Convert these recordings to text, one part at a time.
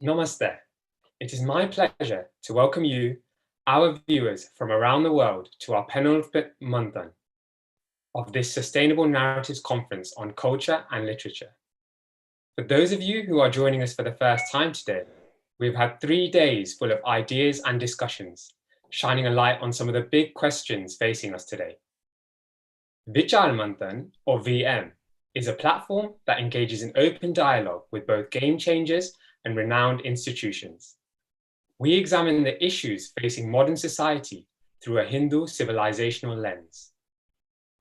Namaste. It is my pleasure to welcome you, our viewers from around the world, to our penultimate Manthan of this Sustainable Narratives Conference on Culture and Literature. For those of you who are joining us for the first time today, we've had 3 days full of ideas and discussions, shining a light on some of the big questions facing us today. Vichar Manthan, or VM, is a platform that engages in open dialogue with both game changers and renowned institutions. We examine the issues facing modern society through a Hindu civilizational lens.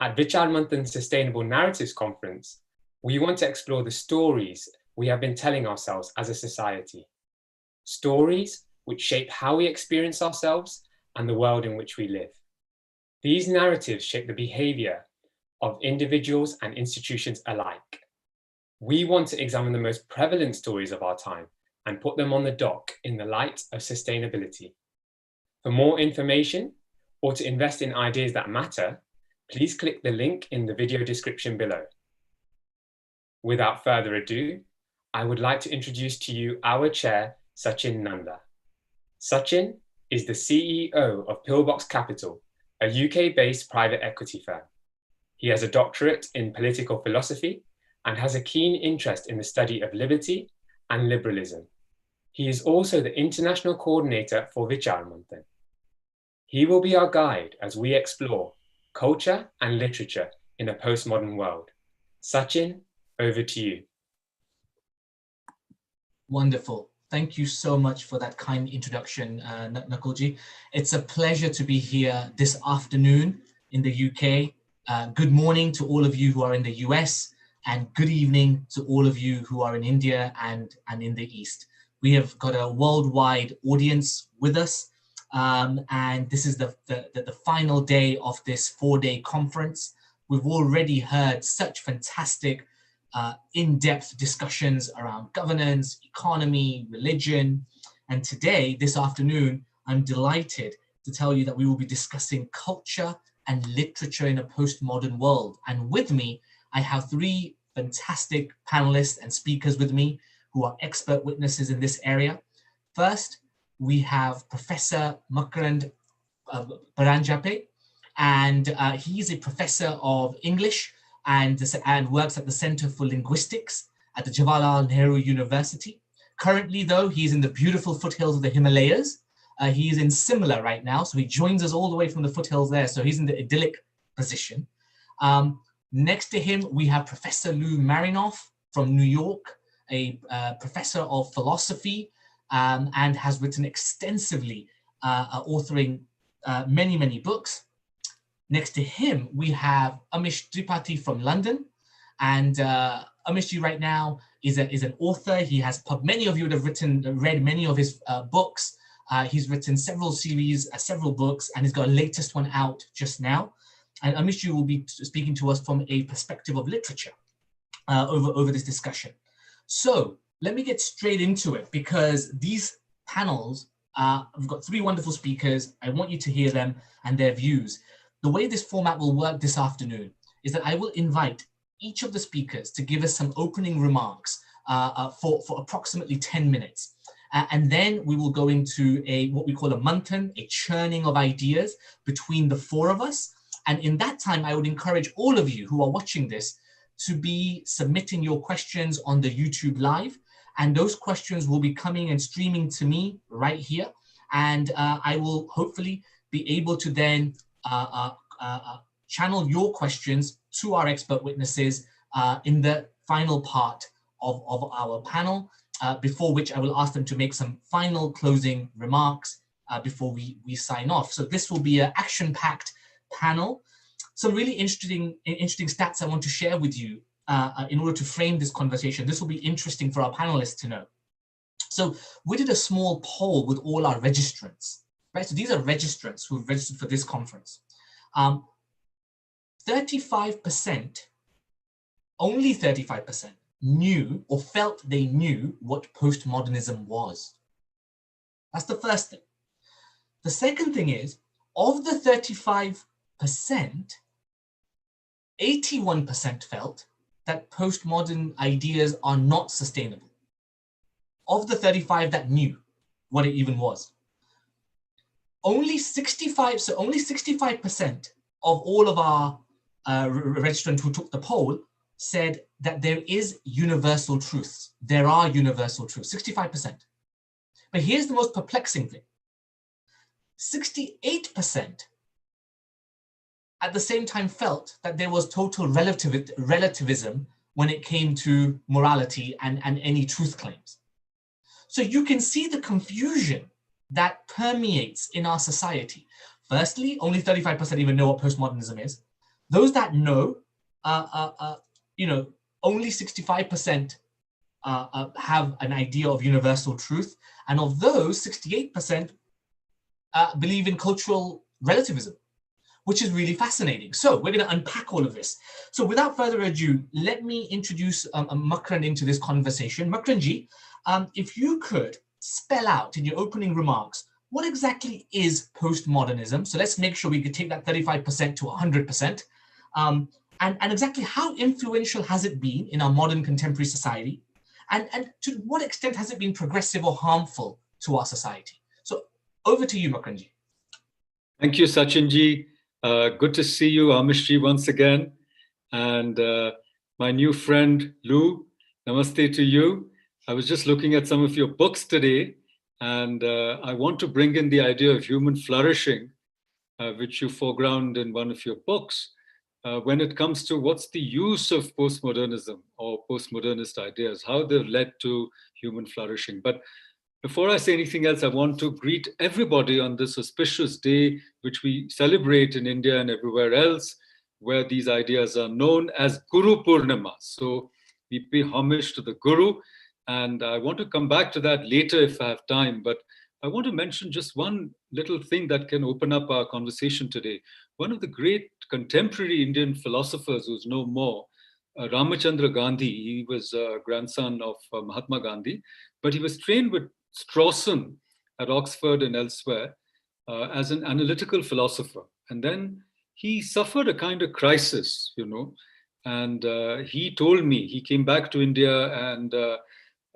At Vichar Manthan Sustainable Narratives Conference, we want to explore the stories we have been telling ourselves as a society. Stories which shape how we experience ourselves and the world in which we live. These narratives shape the behavior of individuals and institutions alike. We want to examine the most prevalent stories of our time and put them on the dock in the light of sustainability. For more information or to invest in ideas that matter, please click the link in the video description below. Without further ado, I would like to introduce to you our chair, Sachin Nandha. Sachin is the CEO of Pillbox Capital, a UK-based private equity firm. He has a doctorate in political philosophy and has a keen interest in the study of liberty and liberalism. He is also the international coordinator for Vichar Manthan. He will be our guide as we explore culture and literature in a postmodern world. Sachin, over to you. Wonderful. Thank you so much for that kind introduction, Nakulji. It's a pleasure to be here this afternoon in the UK. Good morning to all of you who are in the US, and good evening to all of you who are in India and in the East. We have got a worldwide audience with us, and this is the final day of this 4-day conference. We've already heard such fantastic in-depth discussions around governance, economy, religion, and today, this afternoon, I'm delighted to tell you that we will be discussing culture and literature in a postmodern world. And with me, I have 3 fantastic panelists and speakers with me who are expert witnesses in this area. First, we have Professor Makarand Paranjape, and he is a professor of English and works at the Center for Linguistics at the Jawaharlal Nehru University. Currently, though, he's in the beautiful foothills of the Himalayas. He is in Simla right now, so he joins us all the way from the foothills there, so he's in the idyllic position. Next to him, we have Professor Louis Marinoff from New York, a professor of philosophy, and has written extensively, authoring many, many books. Next to him, we have Amish Tripathi from London, and Amishji right now is an author. He has many of you would have read many of his books. He's written several series, several books, and he's got a latest one out just now. And Amishji will be speaking to us from a perspective of literature over this discussion. So let me get straight into it, because these panels, we've got 3 wonderful speakers. I want you to hear them and their views. The way this format will work this afternoon is that I will invite each of the speakers to give us some opening remarks for approximately 10 minutes. And then we will go into what we call a manthan, a churning of ideas between the 4 of us. And in that time, I would encourage all of you who are watching this to be submitting your questions on the YouTube Live. And those questions will be coming and streaming to me right here. And I will hopefully be able to then channel your questions to our expert witnesses in the final part of our panel, before which I will ask them to make some final closing remarks before we sign off. So this will be an action-packed panel. Some really interesting stats I want to share with you in order to frame this conversation. This will be interesting for our panelists to know. So we did a small poll with all our registrants, right? So these are registrants who have registered for this conference. 35%, only 35% knew or felt they knew what postmodernism was. That's the first thing. The second thing is, of the 35%, 81% felt that postmodern ideas are not sustainable. of the 35 that knew what it even was, only 65% of all of our registrants who took the poll said that there is universal truths. There are universal truths, 65%. But here's the most perplexing thing. 68% at the same time felt that there was total relativism when it came to morality and any truth claims. So you can see the confusion that permeates in our society. Firstly, only 35% even know what postmodernism is. Those that know, only 65% have an idea of universal truth. And of those, 68% believe in cultural relativism, which is really fascinating. So we're going to unpack all of this. So without further ado, let me introduce Makarand into this conversation. Makarandji, if you could spell out in your opening remarks, what exactly is postmodernism? So let's make sure we could take that 35% to 100%. And exactly how influential has it been in our modern contemporary society? And to what extent has it been progressive or harmful to our society? So over to you, Makarandji. Thank you, Sachinji. Good to see you, Amish, once again. And my new friend, Lou, namaste to you. I was just looking at some of your books today, and I want to bring in the idea of human flourishing, which you foreground in one of your books, when it comes to what's the use of postmodernism or postmodernist ideas, how they've led to human flourishing. But before I say anything else, I want to greet everybody on this auspicious day, which we celebrate in India and everywhere else, where these ideas are known as Guru Purnima. So we pay homage to the Guru. And I want to come back to that later if I have time. But I want to mention just one little thing that can open up our conversation today. One of the great contemporary Indian philosophers who's no more, Ramachandra Gandhi. He was a grandson of Mahatma Gandhi, but he was trained with Strawson at Oxford and elsewhere as an analytical philosopher. And then he suffered a kind of crisis, and he told me, he came back to India and,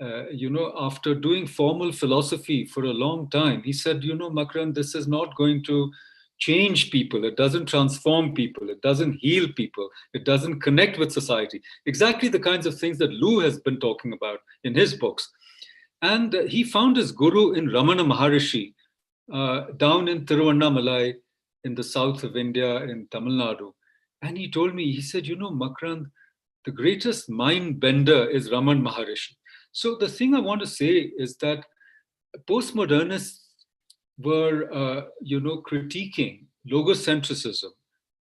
after doing formal philosophy for a long time, he said, Makarand, this is not going to change people. It doesn't transform people. It doesn't heal people. It doesn't connect with society. Exactly the kinds of things that Lou has been talking about in his books. And he found his guru in Ramana Maharishi down in Tiruvannamalai in the south of India in Tamil Nadu. And he told me, he said, Makarand, the greatest mind bender is Raman Maharishi. So the thing I want to say is that postmodernists were, critiquing logocentrism,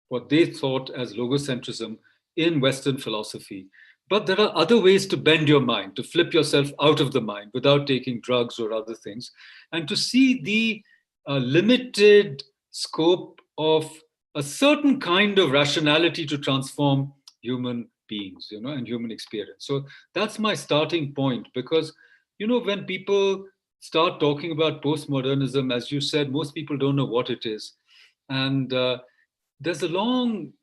what they thought as logocentrism in Western philosophy. But there are other ways to bend your mind, to flip yourself out of the mind without taking drugs or other things, and to see the limited scope of a certain kind of rationality to transform human beings, and human experience. So that's my starting point, because, when people start talking about postmodernism, as you said, most people don't know what it is. And there's a long,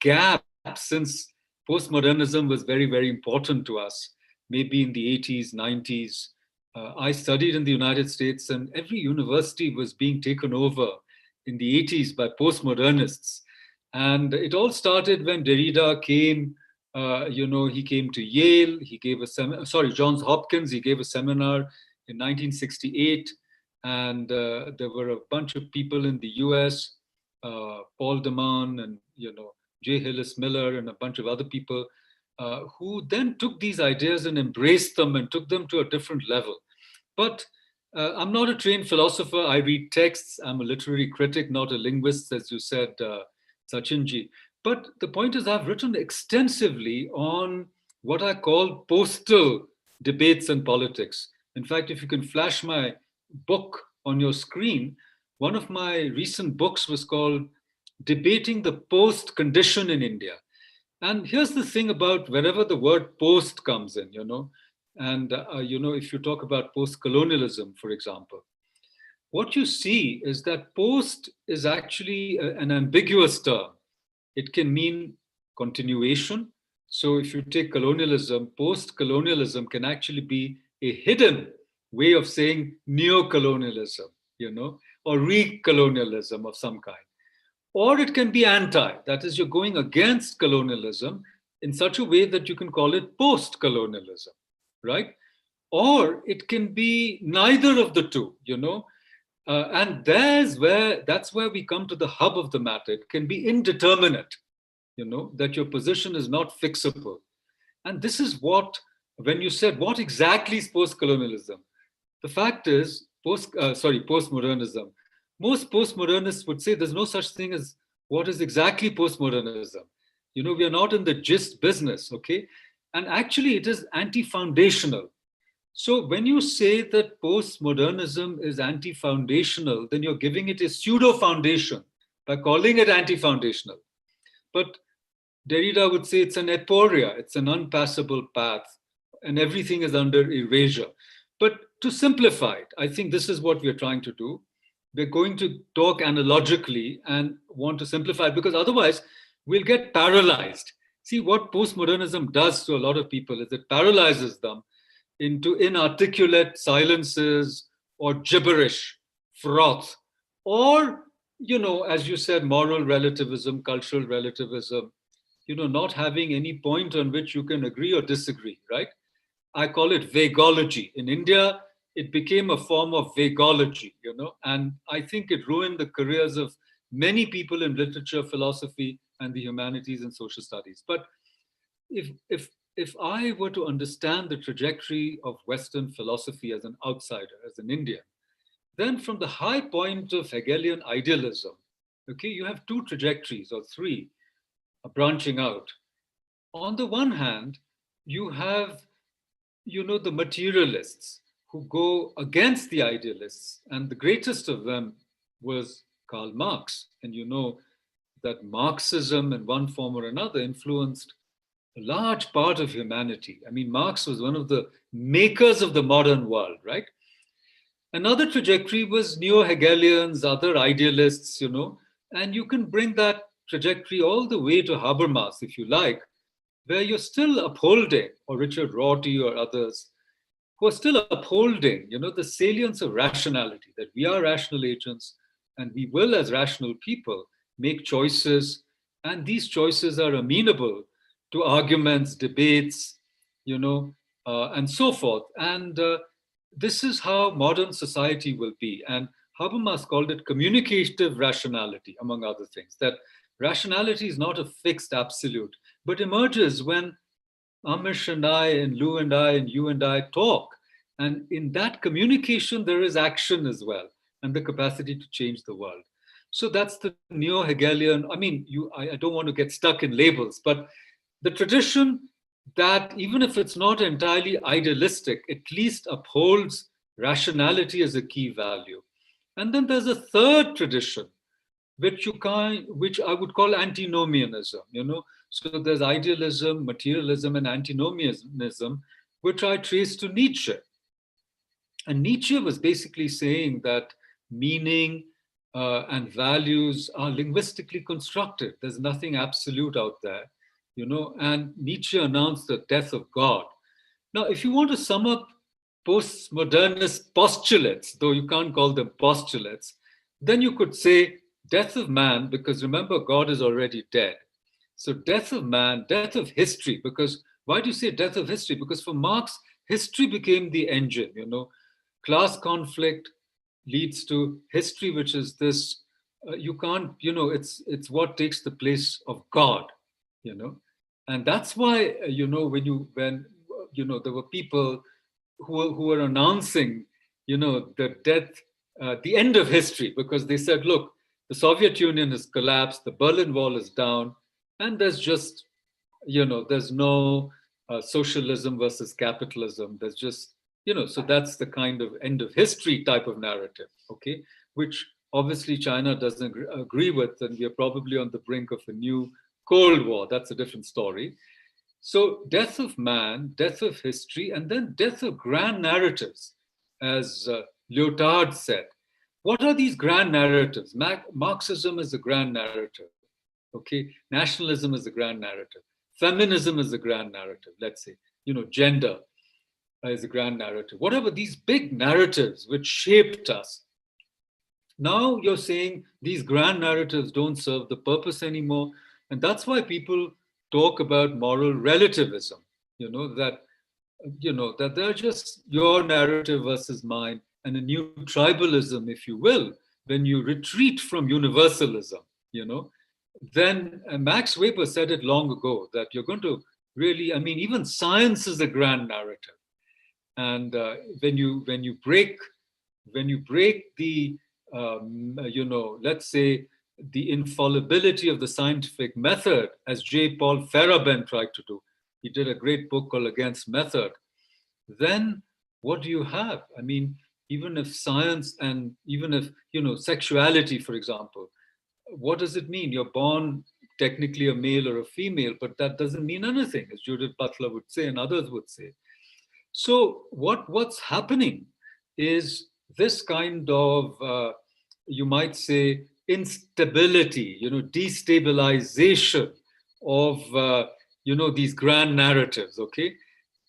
gap since postmodernism was very, very important to us, maybe in the 80s, 90s. I studied in the United States, and every university was being taken over in the 80s by postmodernists. And it all started when Derrida came, he came to Yale, he gave a seminar, Johns Hopkins, he gave a seminar in 1968. And there were a bunch of people in the US, Paul DeMann and, J. Hillis Miller and a bunch of other people who then took these ideas and embraced them and took them to a different level. But I'm not a trained philosopher. I read texts. I'm a literary critic, not a linguist, as you said, Sachinji. But the point is, I've written extensively on what I call postal debates and politics. In fact, if you can flash my book on your screen, one of my recent books was called Debating the Post Condition in India. And here's the thing about wherever the word post comes in, and, if you talk about post-colonialism, for example, what you see is that post is actually an ambiguous term. It can mean continuation. So if you take colonialism, post-colonialism can actually be a hidden way of saying neo-colonialism, or re-colonialism of some kind. Or it can be anti, that is, you're going against colonialism in such a way that you can call it post-colonialism, right? Or it can be neither of the two, and that's where we come to the hub of the matter. It can be indeterminate, that your position is not fixable. And this is what, when you said, what exactly is post-colonialism? The fact is, postmodernism. Most postmodernists would say there's no such thing as what is exactly postmodernism. We are not in the gist business, okay? And actually it is anti-foundational. So when you say that postmodernism is anti-foundational, then you're giving it a pseudo-foundation by calling it anti-foundational. But Derrida would say it's an aporia, it's an unpassable path, and everything is under erasure. But to simplify it, I think this is what we're trying to do. We're going to talk analogically and want to simplify it, because otherwise we'll get paralyzed. See, what postmodernism does to a lot of people is it paralyzes them into inarticulate silences or gibberish, froth, or, as you said, moral relativism, cultural relativism, not having any point on which you can agree or disagree, right? I call it vaguology. In India, it became a form of vaguology, and I think it ruined the careers of many people in literature, philosophy, and the humanities and social studies. But if I were to understand the trajectory of Western philosophy as an outsider, as an Indian, then from the high point of Hegelian idealism, okay, you have two trajectories or three branching out. On the one hand, you have, the materialists who go against the idealists, and the greatest of them was Karl Marx. And you know that Marxism, in one form or another, influenced a large part of humanity. I mean, Marx was one of the makers of the modern world, right? Another trajectory was neo-Hegelians, other idealists, and you can bring that trajectory all the way to Habermas, if you like, where you're still upholding, or Richard Rorty or others, who are still upholding, the salience of rationality, that we are rational agents and we will, as rational people, make choices, and these choices are amenable to arguments, debates, and so forth. And this is how modern society will be. And Habermas called it communicative rationality, among other things, that rationality is not a fixed absolute, but emerges when Amish and I, and Lou and I, and you and I talk. And in that communication, there is action as well, and the capacity to change the world. So that's the neo-Hegelian, I don't want to get stuck in labels, but the tradition that, even if it's not entirely idealistic, at least upholds rationality as a key value. And then there's a third tradition, which I would call antinomianism, So there's idealism, materialism, and antinomianism, which I trace to Nietzsche. And Nietzsche was basically saying that meaning and values are linguistically constructed. There's nothing absolute out there, and Nietzsche announced the death of God. Now, if you want to sum up postmodernist postulates, though you can't call them postulates, then you could say death of man, because remember, God is already dead. So death of man, death of history, because why do you say death of history? Because for Marx, history became the engine, Class conflict leads to history, which is this, you can't, it's what takes the place of God, And that's why, when there were people who were announcing, the death, the end of history, because they said, look, the Soviet Union has collapsed, the Berlin Wall is down, and there's just, there's no socialism versus capitalism. There's just, so that's the kind of end of history type of narrative, okay, which obviously China doesn't agree with, and we are probably on the brink of a new Cold War. That's a different story. So death of man, death of history, and then death of grand narratives, as Lyotard said. What are these grand narratives? Marxism is a grand narrative, okay? Nationalism is a grand narrative. Feminism is a grand narrative, let's say, gender. as a grand narrative. Whatever these big narratives which shaped us. Now you're saying these grand narratives don't serve the purpose anymore. And that's why people talk about moral relativism, that they're just your narrative versus mine, and a new tribalism, if you will, when you retreat from universalism, then Max Weber said it long ago that you're going to really, even science is a grand narrative. And when you break the, let's say, the infallibility of the scientific method, as J. Paul Farabeen tried to do, he did a great book called Against Method, then what do you have? Even if science and even if, sexuality, for example, what does it mean? You're born technically a male or a female, but that doesn't mean anything, as Judith Butler would say and others would say. So what's happening is this kind of, you might say, instability, destabilization of, these grand narratives, okay?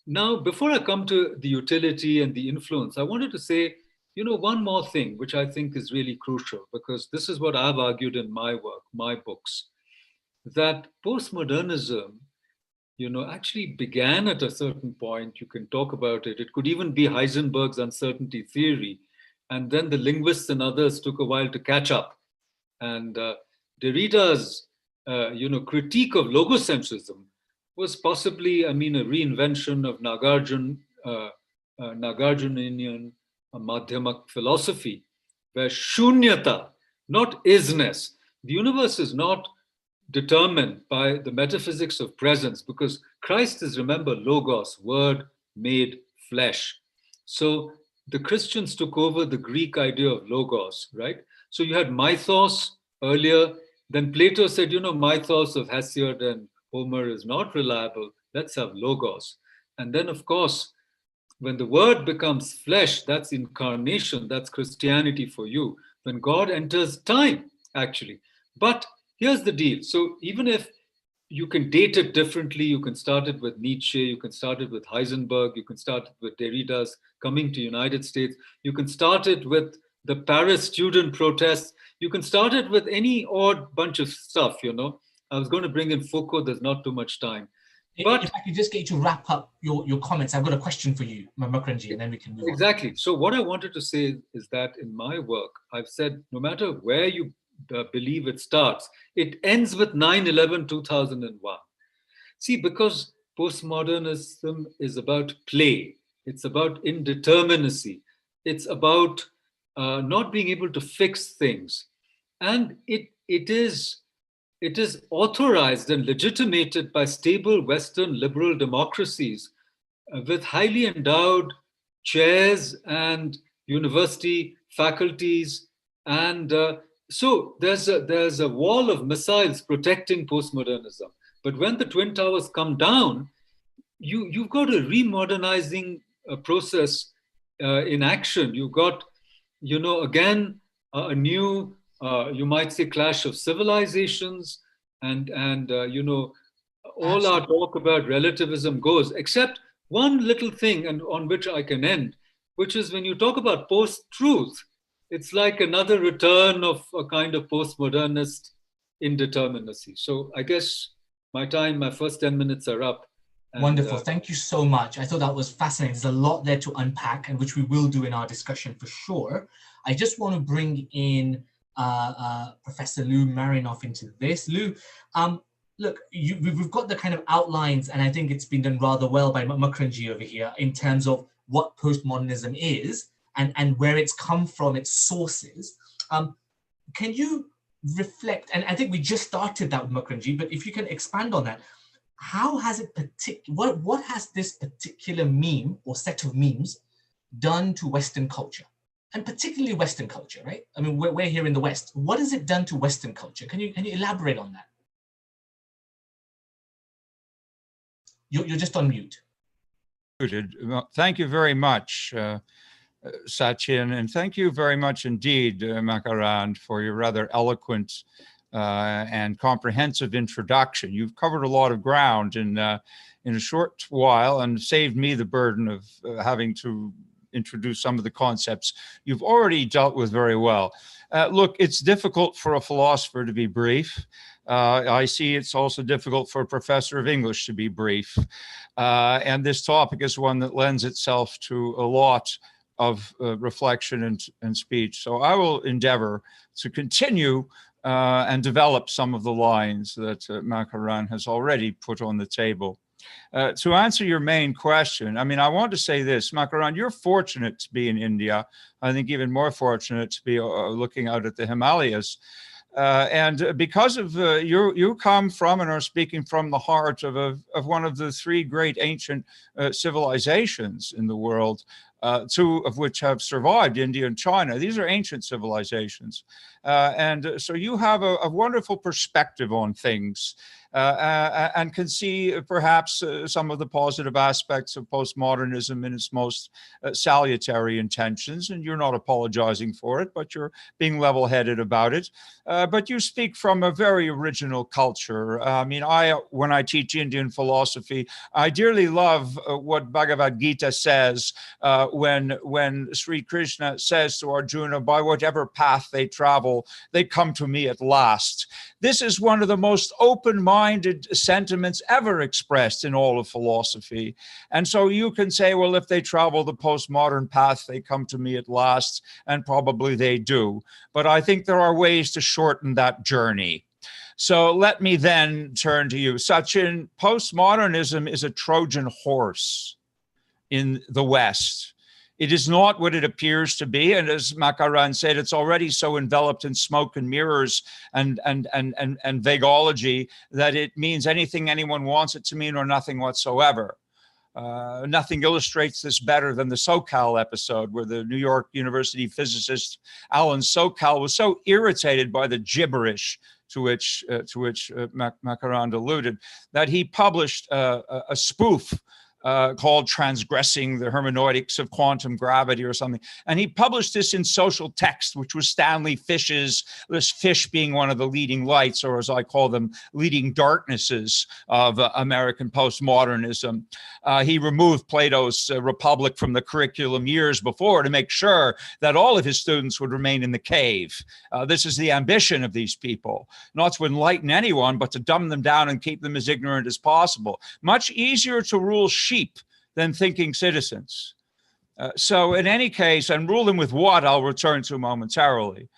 Now, before I come to the utility and the influence, I wanted to say, one more thing, which I think is really crucial, because this is what I've argued in my work, my books, that postmodernism, actually began at a certain point. You can talk about it. It could even be Heisenberg's uncertainty theory. And then the linguists and others took a while to catch up. And Derrida's, critique of logocentrism was possibly, a reinvention of Nagarjunian Madhyamak philosophy, where shunyata, not isness. The universe is not determined by the metaphysics of presence, because Christ is, remember, logos, word made flesh. So the Christians took over the Greek idea of logos, right? So you had mythos earlier, then Plato said, mythos of Hesiod and Homer is not reliable, let's have logos. And then, of course, when the word becomes flesh, that's incarnation, that's Christianity for you. When God enters time, actually. But here's the deal. So even if you can date it differently, you can start it with Nietzsche, you can start it with Heisenberg, you can start it with Derrida's coming to United States, you can start it with the Paris student protests, you can start it with any odd bunch of stuff, I was going to bring in Foucault, there's not too much time. But if I could just get you to wrap up your comments, I've got a question for you, Makarandji, and then we can move on. Exactly. So what I wanted to say is that in my work, I've said, no matter where you believe it starts, it ends with 9/11/2001. See, because postmodernism is about play, it's about indeterminacy, it's about not being able to fix things, and it is authorized and legitimated by stable Western liberal democracies with highly endowed chairs and university faculties, and so there's a wall of missiles protecting postmodernism. But when the Twin Towers come down, you've got a remodernizing process in action. You've got, again, a new, you might say, clash of civilizations, and all our talk about relativism goes, except one little thing, and on which I can end, which is when you talk about post-truth, it's like another return of a kind of postmodernist indeterminacy. So I guess my first 10 minutes are up. And, wonderful. Thank you so much. I thought that was fascinating. There's a lot there to unpack, and which we will do in our discussion for sure. I just want to bring in Professor Louis Marinoff into this. Lou, look, we've got the kind of outlines, and I think it's been done rather well by Makarandji over here in terms of what postmodernism is and where it's come from, its sources. Can you reflect, and I think we just started that with Makarandji, but if you can expand on that, how has it what has this particular meme or set of memes done to Western culture? And particularly Western culture, right? I mean, we're here in the West. What has it done to Western culture? Can you elaborate on that? You're just on mute. Thank you very much, Sachin, and thank you very much indeed, Makarand, for your rather eloquent and comprehensive introduction. You've covered a lot of ground in a short while and saved me the burden of having to introduce some of the concepts you've already dealt with very well. Look, it's difficult for a philosopher to be brief. I see it's also difficult for a professor of English to be brief. And this topic is one that lends itself to a lot of reflection and speech. So I will endeavor to continue and develop some of the lines that Makarand has already put on the table. To answer your main question, I mean, I want to say this, Makarand, you're fortunate to be in India. I think even more fortunate to be looking out at the Himalayas. And because of you come from and are speaking from the heart of one of the three great ancient civilizations in the world, two of which have survived, India and China. These are ancient civilizations. And so you have a wonderful perspective on things and can see perhaps some of the positive aspects of postmodernism in its most salutary intentions. And you're not apologizing for it, but you're being level-headed about it. But you speak from a very original culture. I mean, when I teach Indian philosophy, I dearly love what Bhagavad Gita says when Sri Krishna says to Arjuna, by whatever path they travel, they come to me at last. This is one of the most open-minded sentiments ever expressed in all of philosophy. And so you can say, well, if they travel the postmodern path, they come to me at last, and probably they do. But I think there are ways to shorten that journey. So let me then turn to you. Sachin, postmodernism is a Trojan horse in the West. It is not what it appears to be. And as Makarand said, it's already so enveloped in smoke and mirrors and vaguology that it means anything anyone wants it to mean or nothing whatsoever. Nothing illustrates this better than the SoCal episode, where the New York University physicist Alan Sokal was so irritated by the gibberish to which Makarand alluded, that he published a spoof called Transgressing the Hermeneutics of Quantum Gravity or something. And he published this in Social Text, which was Stanley Fish's, this Fish being one of the leading lights, or as I call them, leading darknesses of American postmodernism. He removed Plato's Republic from the curriculum years before to make sure that all of his students would remain in the cave. This is the ambition of these people, not to enlighten anyone, but to dumb them down and keep them as ignorant as possible. Much easier to rule sheep than thinking citizens. So in any case, and rule them with what I'll return to momentarily.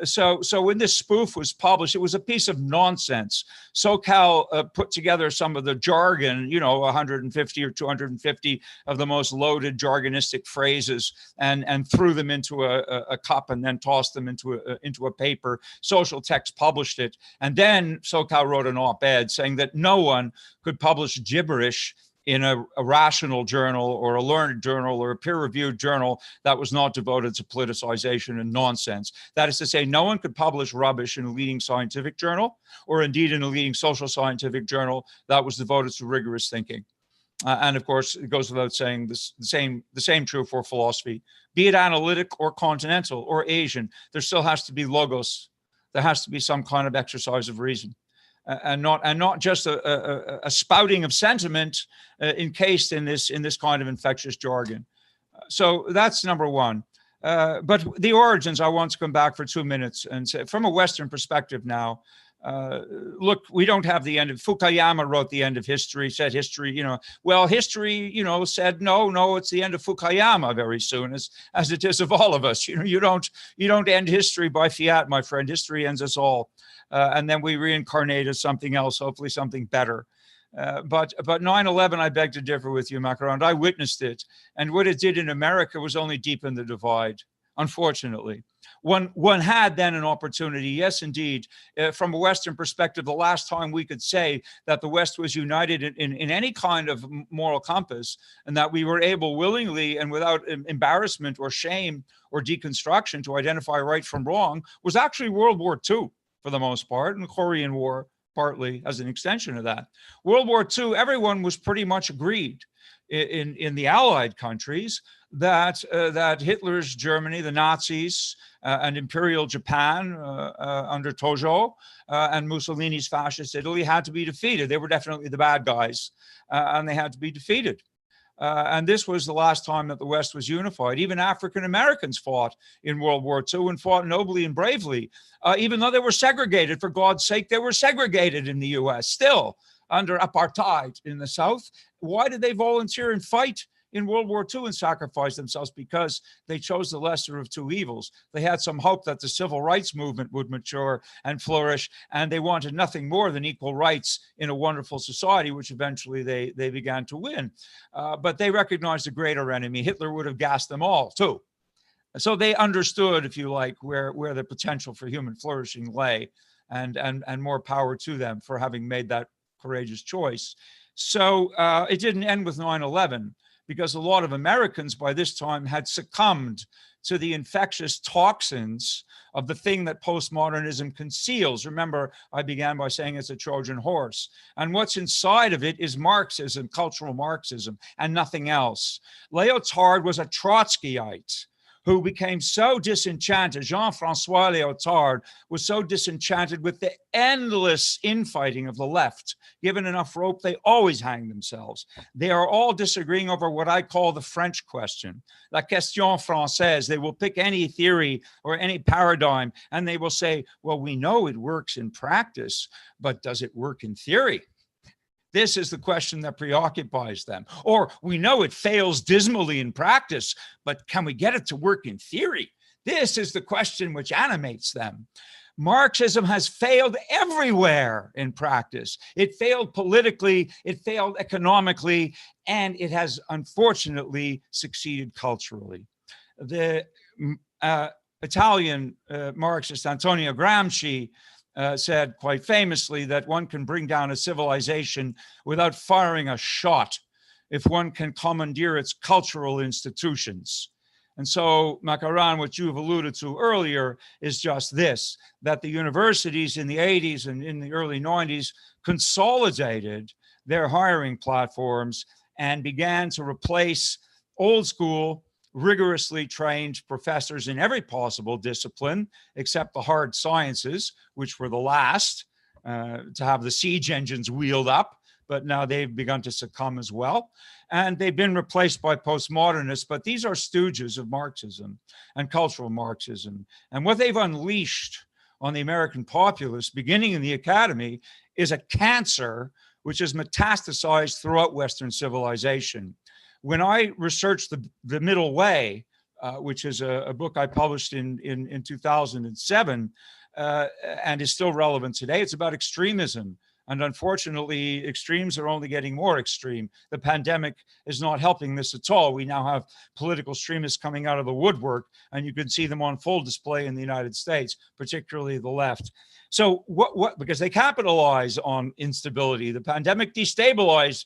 So when this spoof was published, it was a piece of nonsense. SoCal put together some of the jargon, 150 or 250 of the most loaded jargonistic phrases, and threw them into a cup and then tossed them into a paper. Social Text published it. And then SoCal wrote an op-ed saying that no one could publish gibberish in a rational journal or a learned journal or a peer-reviewed journal that was not devoted to politicization and nonsense. That is to say, no one could publish rubbish in a leading scientific journal, or indeed in a leading social scientific journal that was devoted to rigorous thinking. And of course, it goes without saying, the same true for philosophy, be it analytic or continental or Asian. There still has to be logos. There has to be some kind of exercise of reason. And not just a spouting of sentiment encased in this kind of infectious jargon. So that's number one. But the origins, I want to come back for 2 minutes and say, from a Western perspective now, look, we don't have the end of, Fukuyama wrote the end of history, said history, history, said, no, it's the end of Fukuyama very soon, as it is of all of us. You don't end history by fiat, my friend. History ends us all. And then we reincarnate as something else, hopefully something better. But 9/11, I beg to differ with you, Makarand. I witnessed it. And what it did in America was only deepen the divide, unfortunately. One had then an opportunity, yes, indeed, from a Western perspective, the last time we could say that the West was united in any kind of moral compass, and that we were able willingly and without embarrassment or shame or deconstruction to identify right from wrong, was actually World War II for the most part, and the Korean War partly as an extension of that. World War II, everyone was pretty much agreed in the Allied countries that that Hitler's Germany, the Nazis, and Imperial Japan under Tojo, and Mussolini's fascist Italy had to be defeated. They were definitely the bad guys, and they had to be defeated. And this was the last time that the West was unified. Even African Americans fought in World War II and fought nobly and bravely. Even though they were segregated, for God's sake, they were segregated in the US still under apartheid in the South. Why did they volunteer and fight in World War II and sacrifice themselves? Because they chose the lesser of two evils. They had some hope that the civil rights movement would mature and flourish, and they wanted nothing more than equal rights in a wonderful society, which eventually they began to win. But they recognized a greater enemy. Hitler would have gassed them all too. So they understood, if you like, where the potential for human flourishing lay, and more power to them for having made that courageous choice. So it didn't end with 9/11, because a lot of Americans by this time had succumbed to the infectious toxins of the thing that postmodernism conceals. Remember, I began by saying it's a Trojan horse. And what's inside of it is Marxism, cultural Marxism, and nothing else. Lyotard was a Trotskyite who became so disenchanted. Jean-Francois Lyotard was so disenchanted with the endless infighting of the left. Given enough rope, they always hang themselves. They are all disagreeing over what I call the French question, la question française. They will pick any theory or any paradigm, and they will say, well, we know it works in practice, but does it work in theory? This is the question that preoccupies them. Or we know it fails dismally in practice, but can we get it to work in theory? This is the question which animates them. Marxism has failed everywhere in practice. It failed politically, it failed economically, and it has unfortunately succeeded culturally. The Italian Marxist Antonio Gramsci said quite famously that one can bring down a civilization without firing a shot if one can commandeer its cultural institutions. And so, Makarand, what you've alluded to earlier is just this, that the universities in the 80s and in the early 90s consolidated their hiring platforms and began to replace old school, rigorously trained professors in every possible discipline, except the hard sciences, which were the last to have the siege engines wheeled up, but now they've begun to succumb as well. And they've been replaced by postmodernists, but these are stooges of Marxism and cultural Marxism. And what they've unleashed on the American populace, beginning in the academy, is a cancer which has metastasized throughout Western civilization. When I researched the Middle Way, which is a book I published in 2007 and is still relevant today, it's about extremism. And unfortunately, extremes are only getting more extreme. The pandemic is not helping this at all. We now have political extremists coming out of the woodwork, and you can see them on full display in the United States, particularly the left. So because they capitalize on instability. The pandemic destabilized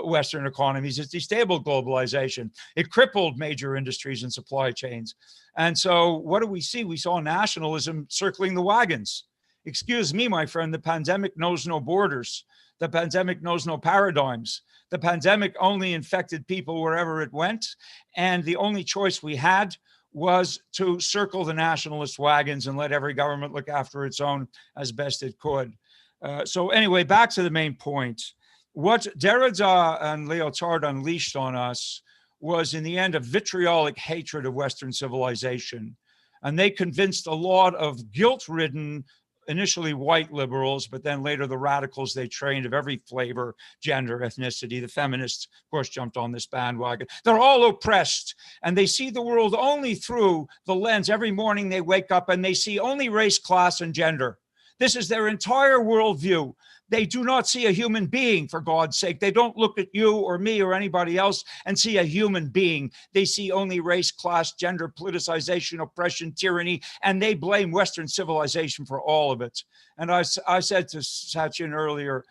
Western economies. It destabilized globalization. It crippled major industries and supply chains. And so what do we see? We saw nationalism circling the wagons. Excuse me, my friend, the pandemic knows no borders. The pandemic knows no paradigms. The pandemic only infected people wherever it went. And the only choice we had was to circle the nationalist wagons and let every government look after its own as best it could. So anyway, back to the main point. What Derrida and Lyotard unleashed on us was, in the end, a vitriolic hatred of Western civilization. And they convinced a lot of guilt-ridden, initially white liberals, but then later the radicals they trained of every flavor, gender, ethnicity. The feminists, of course, jumped on this bandwagon. They're all oppressed, and they see the world only through the lens. Every morning they wake up and they see only race, class, and gender. This is their entire worldview. They do not see a human being, for God's sake. They don't look at you or me or anybody else and see a human being. They see only race, class, gender, politicization, oppression, tyranny, and they blame Western civilization for all of it. And I said to Sachin earlier,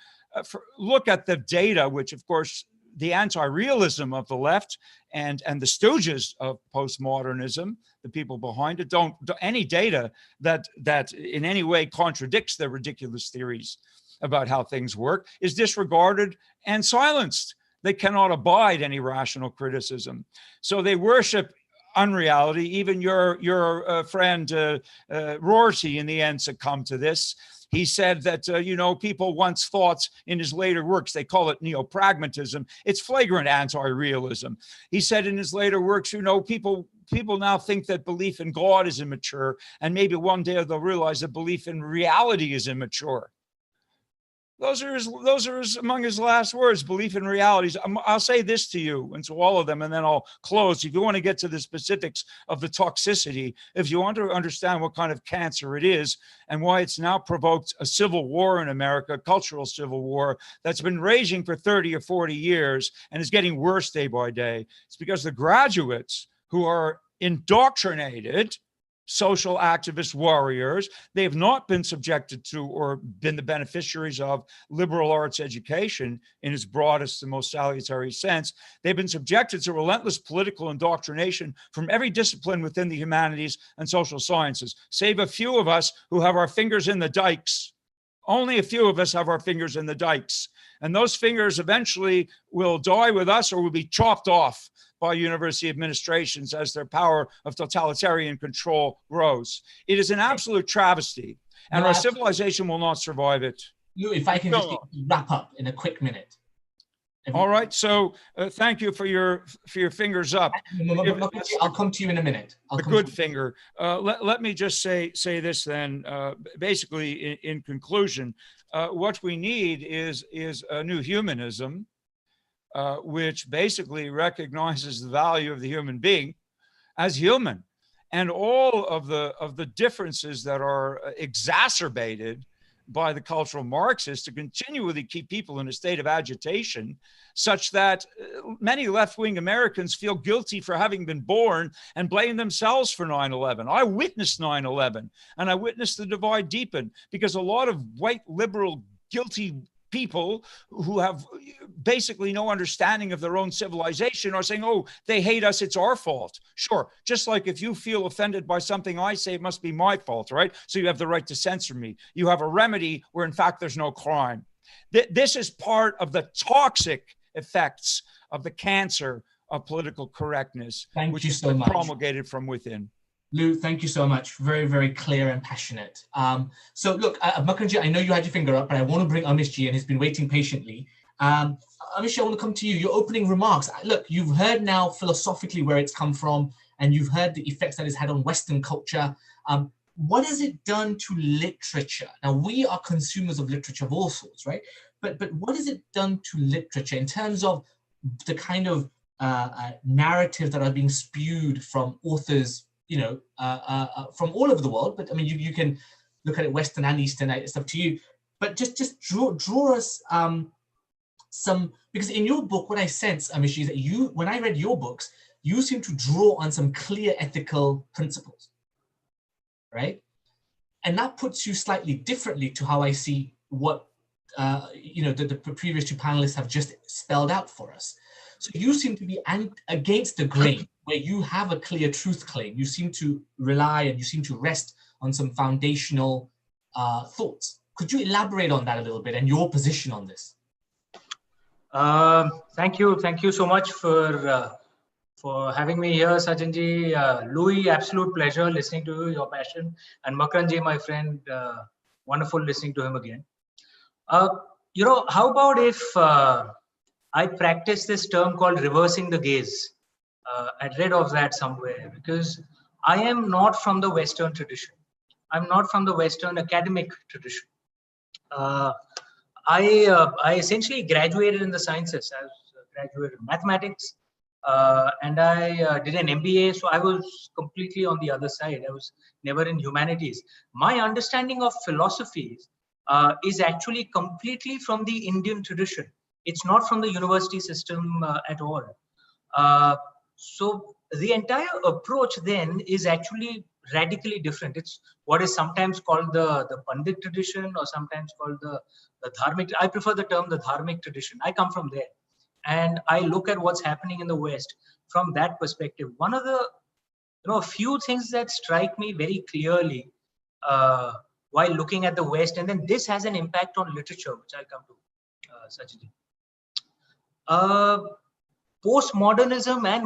look at the data, which, of course, the anti-realism of the left and the stooges of postmodernism, the people behind it, don't any data that in any way contradicts their ridiculous theories about how things work is disregarded and silenced. They cannot abide any rational criticism. So they worship unreality. Even your friend Rorty in the end succumbed to this. He said that, people once thought in his later works, they call it neo-pragmatism. It's flagrant anti-realism. He said in his later works, people now think that belief in God is immature, and maybe one day they'll realize that belief in reality is immature. Those are among his last words, belief in realities. I'll say this to you, and to all of them, and then I'll close. If you want to get to the specifics of the toxicity, if you want to understand what kind of cancer it is and why it's now provoked a civil war in America, a cultural civil war that's been raging for 30 or 40 years and is getting worse day by day, it's because the graduates who are indoctrinated social activist warriors, they have not been subjected to or been the beneficiaries of liberal arts education in its broadest and most salutary sense. They've been subjected to relentless political indoctrination from every discipline within the humanities and social sciences, save a few of us who have our fingers in the dikes. Only a few of us have our fingers in the dikes. And those fingers eventually will die with us or will be chopped off by university administrations as their power of totalitarian control grows. It is an absolute travesty, and our civilization will not survive it. Lou, if I can just wrap up in a quick minute. All right, so thank you for your fingers up. I'll come to you in a minute. A good finger. Let me just say this then. Basically, in conclusion, what we need is a new humanism, which basically recognizes the value of the human being as human, and all of the differences that are exacerbated by the cultural Marxists to continually keep people in a state of agitation, such that many left-wing Americans feel guilty for having been born and blame themselves for 9/11. I witnessed 9/11, and I witnessed the divide deepen because a lot of white liberal guilty people who have basically no understanding of their own civilization are saying, oh, they hate us, it's our fault. Sure, just like if you feel offended by something I say, it must be my fault, right? So you have the right to censor me. You have a remedy where in fact there's no crime. This is part of the toxic effects of the cancer of political correctness, which is so promulgated from within. Lou, thank you so much. Very, very clear and passionate. So look, Makarand, I know you had your finger up, but I want to bring Amish and he's been waiting patiently. Amish, I want to come to you. Your opening remarks. Look, you've heard now philosophically where it's come from, and you've heard the effects that it's had on Western culture. What has it done to literature? Now, we are consumers of literature of all sorts, right? But what has it done to literature in terms of the kind of narratives that are being spewed from authors, from all over the world? But I mean, you can look at it Western and Eastern, it's up to you. But just draw us some, because in your book, what I sense, Amish, is that when I read your books, you seem to draw on some clear ethical principles, right? And that puts you slightly differently to how I see what the previous two panelists have just spelled out for us. So you seem to be against the grain, where you have a clear truth claim. You seem to rely and you seem to rest on some foundational thoughts. Could you elaborate on that a little bit and your position on this? Thank you so much for having me here, Sachinji. Louis, absolute pleasure listening to you, your passion, and Makarand, my friend, wonderful listening to him again. How about if I practice this term called reversing the gaze? I read of that somewhere, because I am not from the Western tradition. I'm not from the Western academic tradition. I essentially graduated in the sciences. I graduated in mathematics, and I did an MBA. So I was completely on the other side. I was never in humanities. My understanding of philosophy is actually completely from the Indian tradition. It's not from the university system at all. So the entire approach then is actually radically different. It's what is sometimes called the Pandit tradition, or sometimes called the Dharmic. I prefer the term the Dharmic tradition. I come from there, and I look at what's happening in the West from that perspective. One of the a few things that strike me very clearly while looking at the West, and then this has an impact on literature, which I'll come to, Sachin. postmodernism and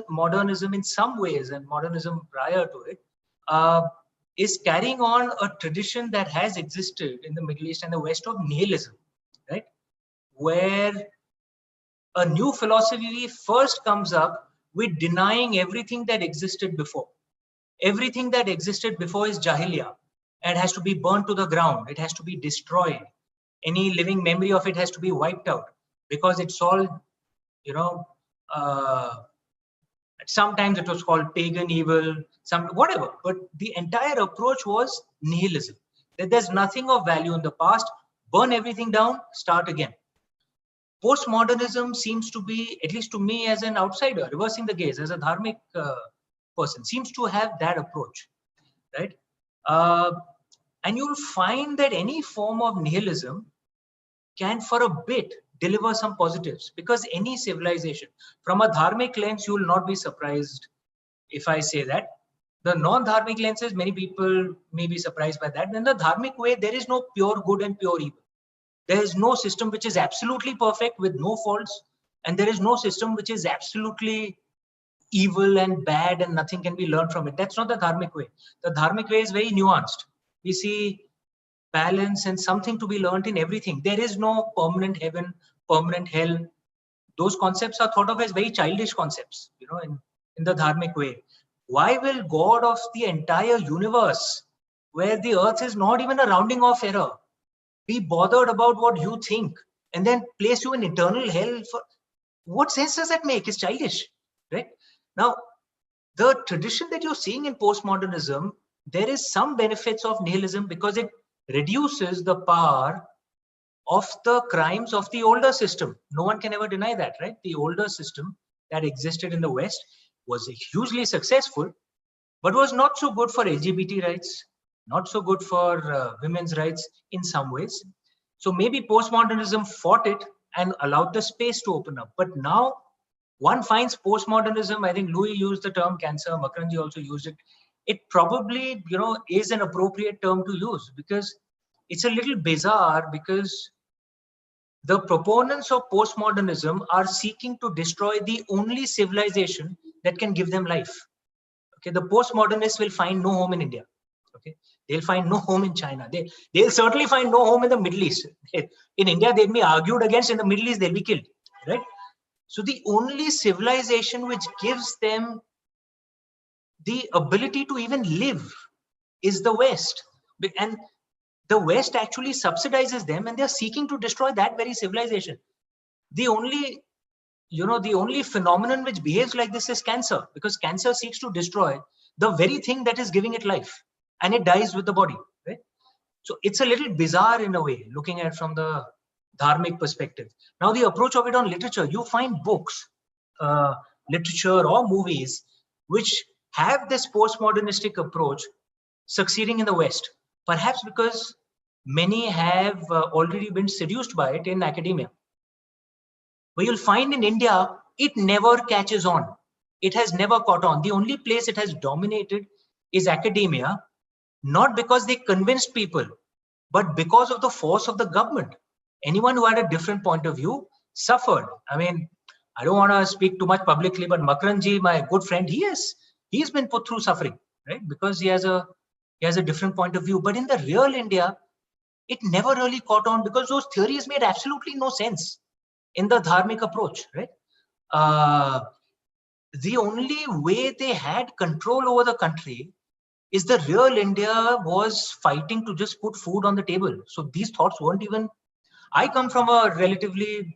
modernism in some ways, and modernism prior to it, is carrying on a tradition that has existed in the Middle East and the West of nihilism, right? Where a new philosophy first comes up with denying everything that existed before. Everything that existed before is Jahiliya and has to be burnt to the ground. It has to be destroyed. Any living memory of it has to be wiped out because it's all, you know, sometimes it was called pagan evil, whatever. But the entire approach was nihilism. That there's nothing of value in the past. Burn everything down, start again. Postmodernism seems to be, at least to me as an outsider, reversing the gaze, as a dharmic person, seems to have that approach, right? And you'll find that any form of nihilism can, for a bit, deliver some positives, because any civilization, from a dharmic lens, you will not be surprised if I say that. The non-dharmic lenses, many people may be surprised by that. In the dharmic way, there is no pure good and pure evil. There is no system which is absolutely perfect with no faults, and there is no system which is absolutely evil and bad and nothing can be learned from it. That's not the dharmic way. The dharmic way is very nuanced. We see balance and something to be learned in everything. There is no permanent heaven, permanent hell. Those concepts are thought of as very childish concepts, you know, in the dharmic way. Why will God of the entire universe, where the earth is not even a rounding off error, be bothered about what you think and then place you in eternal hell? For what sense does that make? It's childish, right? Now, the tradition that you're seeing in postmodernism, there is some benefits of nihilism because it reduces the power of the crimes of the older system. No one can ever deny that, right? The older system that existed in the West was hugely successful, but was not so good for LGBT rights, not so good for women's rights in some ways. So maybe postmodernism fought it and allowed the space to open up. But now one finds postmodernism, I think Louis used the term cancer, Makarand also used it. It probably, you know, is an appropriate term to use because it's a little bizarre, because the proponents of postmodernism are seeking to destroy the only civilization that can give them life. Okay, the postmodernists will find no home in India. Okay, they'll find no home in China. They'll certainly find no home in the Middle East. In India, they'll be argued against. In the Middle East, they'll be killed. Right. So the only civilization which gives them the ability to even live is the West, and the West actually subsidizes them, and they're seeking to destroy that very civilization. The only, you know, the only phenomenon which behaves like this is cancer, because cancer seeks to destroy the very thing that is giving it life, and it dies with the body. Right? So it's a little bizarre in a way, looking at it from the dharmic perspective. Now, the approach of it on literature, you find books, literature or movies which have this postmodernistic approach succeeding in the West, perhaps because many have already been seduced by it in academia. But you'll find in India, it never catches on. It has never caught on. The only place it has dominated is academia, not because they convinced people, but because of the force of the government. Anyone who had a different point of view suffered. I mean, I don't want to speak too much publicly, but Makarand, my good friend, he's been put through suffering, right? Because he has a different point of view. But in the real India, it never really caught on because those theories made absolutely no sense in the dharmic approach, right? The only way they had control over the country is the real India was fighting to just put food on the table. So these thoughts weren't even, I come from a relatively,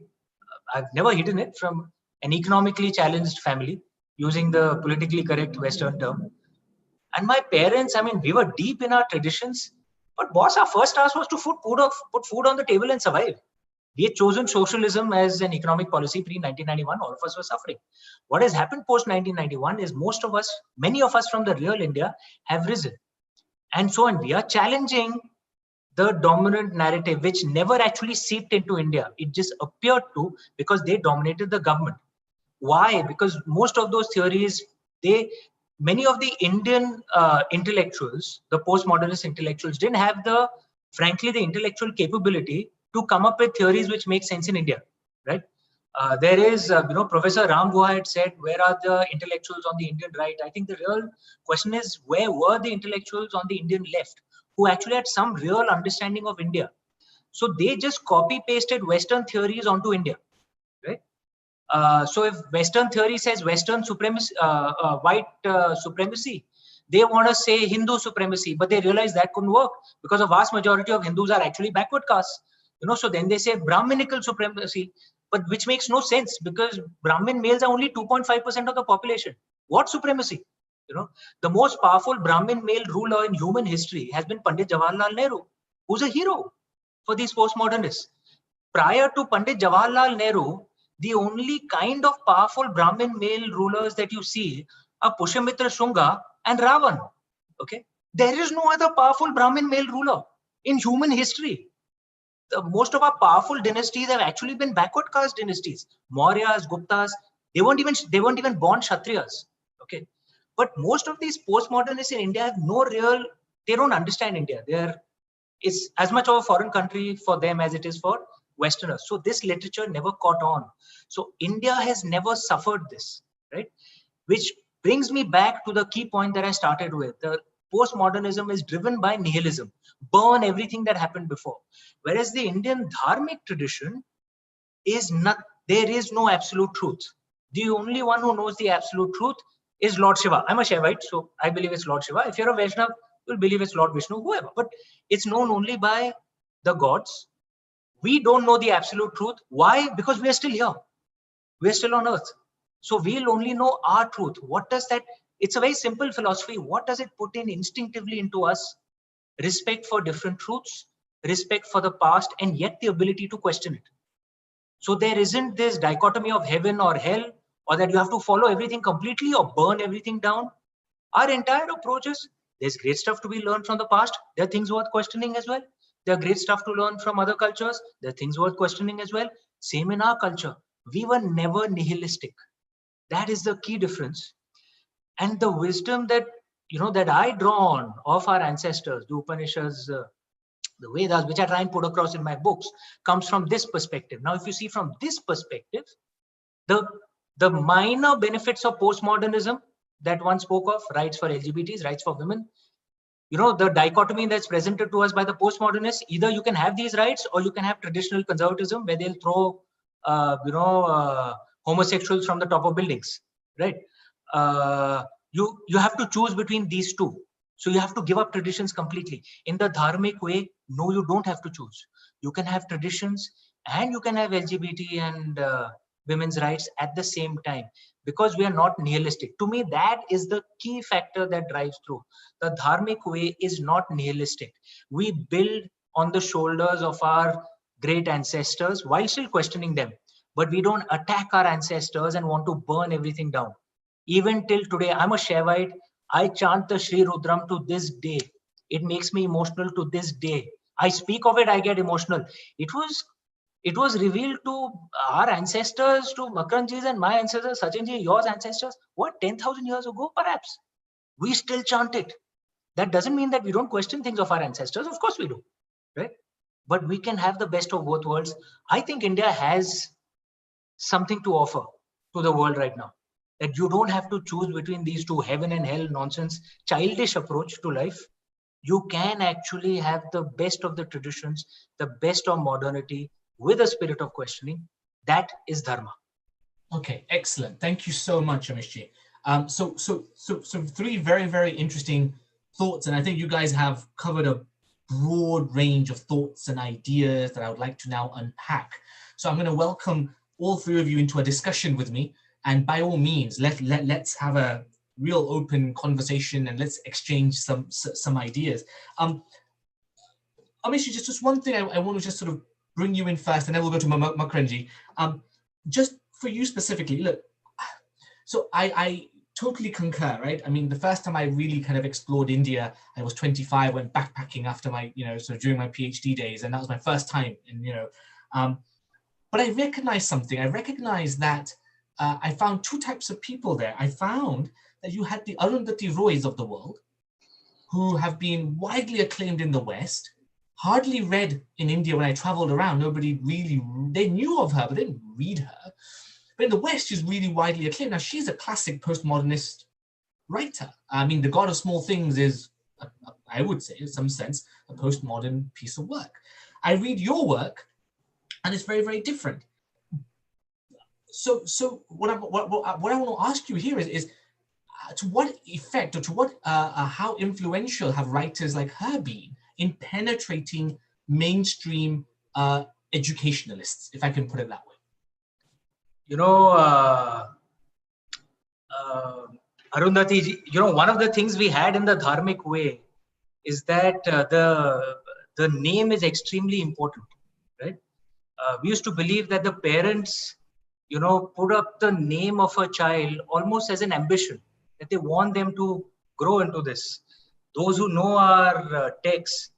I've never hidden it, from an economically challenged family, using the politically correct Western term. And my parents, I mean, we were deep in our traditions, but boss, our first task was to put food on the table and survive. We had chosen socialism as an economic policy pre-1991. All of us were suffering. What has happened post-1991 is many of us from the real India have risen. And so on. We are challenging the dominant narrative, which never actually seeped into India. It just appeared to because they dominated the government. Why? Because most of those theories, many of the Indian intellectuals, the postmodernist intellectuals, didn't have the intellectual capability to come up with theories which make sense in India, right? There is, Professor Ram Guha had said, where are the intellectuals on the Indian right? I think the real question is, where were the intellectuals on the Indian left who actually had some real understanding of India? So they just copy pasted Western theories onto India, right? So if Western theory says Western supremacy, white supremacy, they want to say Hindu supremacy, but they realize that couldn't work because a vast majority of Hindus are actually backward castes. So then they say Brahminical supremacy, but which makes no sense because Brahmin males are only 2.5% of the population. What supremacy? The most powerful Brahmin male ruler in human history has been Pandit Jawaharlal Nehru, who's a hero for these postmodernists. Prior to Pandit Jawaharlal Nehru, the only kind of powerful Brahmin male rulers that you see are Pushyamitra Shunga and Ravan. Okay, there is no other powerful Brahmin male ruler in human history. Most of our powerful dynasties have actually been backward caste dynasties. Mauryas, Guptas, they weren't even born Kshatriyas. Okay, but most of these postmodernists in India have they don't understand India. It's as much of a foreign country for them as it is for Westerners. So this literature never caught on. So India has never suffered this, right? Which brings me back to the key point that I started with. The postmodernism is driven by nihilism. Burn everything that happened before. Whereas the Indian dharmic tradition is not, there is no absolute truth. The only one who knows the absolute truth is Lord Shiva. I'm a Shaivite, so I believe it's Lord Shiva. If you're a Vaishnav, you'll believe it's Lord Vishnu, whoever. But it's known only by the gods. We don't know the absolute truth. Why? Because we are still here. We are still on earth. So we'll only know our truth. What does that? It's a very simple philosophy. What does it put in instinctively into us? Respect for different truths, respect for the past, and yet the ability to question it. So there isn't this dichotomy of heaven or hell, or that you have to follow everything completely or burn everything down. Our entire approach is, there's great stuff to be learned from the past. There are things worth questioning as well. There are great stuff to learn from other cultures. There are things worth questioning as well. Same in our culture. We were never nihilistic. That is the key difference. And the wisdom that, that I draw on of our ancestors, the Upanishads, the Vedas, which I try and put across in my books, comes from this perspective. Now, if you see from this perspective, the minor benefits of postmodernism that one spoke of, rights for LGBTs, rights for women, the dichotomy that's presented to us by the postmodernists, either you can have these rights or you can have traditional conservatism where they'll throw, homosexuals from the top of buildings, right? You have to choose between these two. So you have to give up traditions completely. In the dharmic way, no, you don't have to choose. You can have traditions and you can have LGBT and women's rights at the same time, because we are not nihilistic. To me, that is the key factor that drives through. The dharmic way is not nihilistic. We build on the shoulders of our great ancestors while still questioning them. But we don't attack our ancestors and want to burn everything down. Even till today, I'm a Shaivite. I chant the Sri Rudram to this day. It makes me emotional to this day. I speak of it, I get emotional. It was revealed to our ancestors, to Makarandji's and my ancestors, Sachinji, yours ancestors, what, 10,000 years ago, perhaps? We still chant it. That doesn't mean that we don't question things of our ancestors. Of course we do, right? But we can have the best of both worlds. I think India has something to offer to the world right now. That you don't have to choose between these two heaven and hell nonsense, childish approach to life. You can actually have the best of the traditions, the best of modernity with a spirit of questioning. That is dharma. Okay, excellent. Thank you so much, Amishji. So three very, very interesting thoughts, and I think you guys have covered a broad range of thoughts and ideas that I would like to now unpack. So I'm going to welcome all three of you into a discussion with me, and by all means, let's have a real open conversation and let's exchange some ideas. Amish, just one thing I want to just sort of bring you in first, and then we'll go to Makarandji. Just for you specifically, look, so I totally concur, right? I mean, the first time I really kind of explored India, I was 25, went backpacking after my, sort of during my PhD days, and that was my first time, and, but I recognized something. I recognized that I found two types of people there. I found that you had the Arundhati Roys of the world, who have been widely acclaimed in the West, hardly read in India when I traveled around. Nobody really, they knew of her, but they didn't read her. But in the West, she's really widely acclaimed. Now, she's a classic postmodernist writer. I mean, The God of Small Things is, I would say, in some sense, a postmodern piece of work. I read your work, and it's very, very different. So what I want to ask you here is to what effect, or to what, how influential have writers like her been in penetrating mainstream educationalists, if I can put it that way? You know, Arundhati ji, you know, one of the things we had in the dharmic way is that the name is extremely important, right? We used to believe that the parents, you know, put up the name of a child almost as an ambition, that they want them to grow into this. Those who know our texts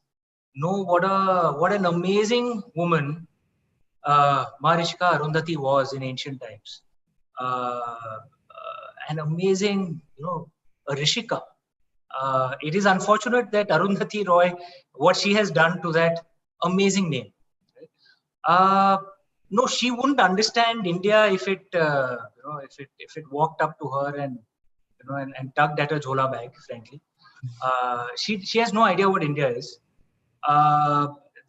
know what an amazing woman Marishka Arundhati was in ancient times. An amazing, you know, a Rishika. It is unfortunate that Arundhati Roy, what she has done to that amazing name. No, she wouldn't understand India if it, you know, if it walked up to her and, you know, and tugged at her jhola bag. Frankly, she has no idea what India is.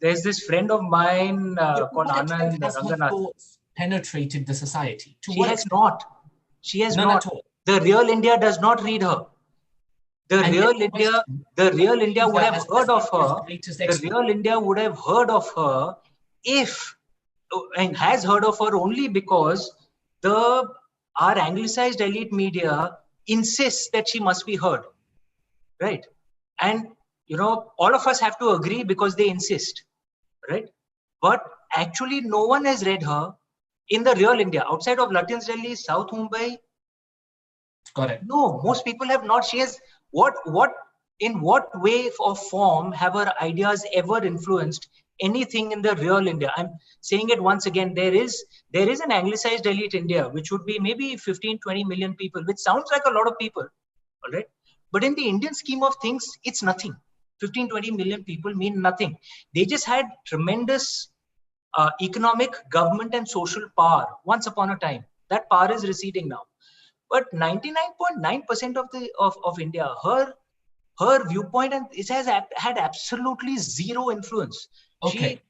There's this friend of mine called Anand Ranganath. Penetrated the society. She has not. She has None not. at all. The real India does not read her. The real India would have heard of her. The real India would have heard of her if, and has heard of her only because our anglicized elite media insists that she must be heard, right? And you know, all of us have to agree because they insist, right? But actually, no one has read her in the real India outside of Lutyens Delhi, South Mumbai. Got it. No, most people have not. She has in what way or form have her ideas ever influenced anything in the real India? I'm saying it once again. There is an anglicized elite India, which would be maybe 15, 20 million people, which sounds like a lot of people, all right? But in the Indian scheme of things, it's nothing. 15, 20 million people mean nothing. They just had tremendous economic, government, and social power once upon a time. That power is receding now. But 99.9% of India, her viewpoint, and it has had absolutely zero influence. Okay. She,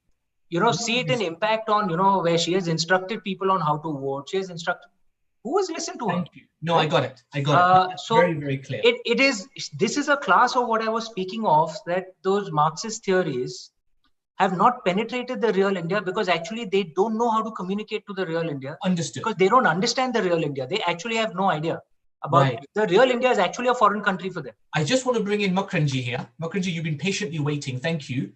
you know, see it in impact on, you know, where she has instructed people on how to vote. She has instructed. Who has listened to her? Thank you. No, right? I got it. I got it. So very, very clear. This is a class of what I was speaking of, that those Marxist theories have not penetrated the real India because actually they don't know how to communicate to the real India. Understood. Because they don't understand the real India. They actually have no idea about the real India is actually a foreign country for them. I just want to bring in Makarandji here. Makarandji, you've been patiently waiting. Thank you.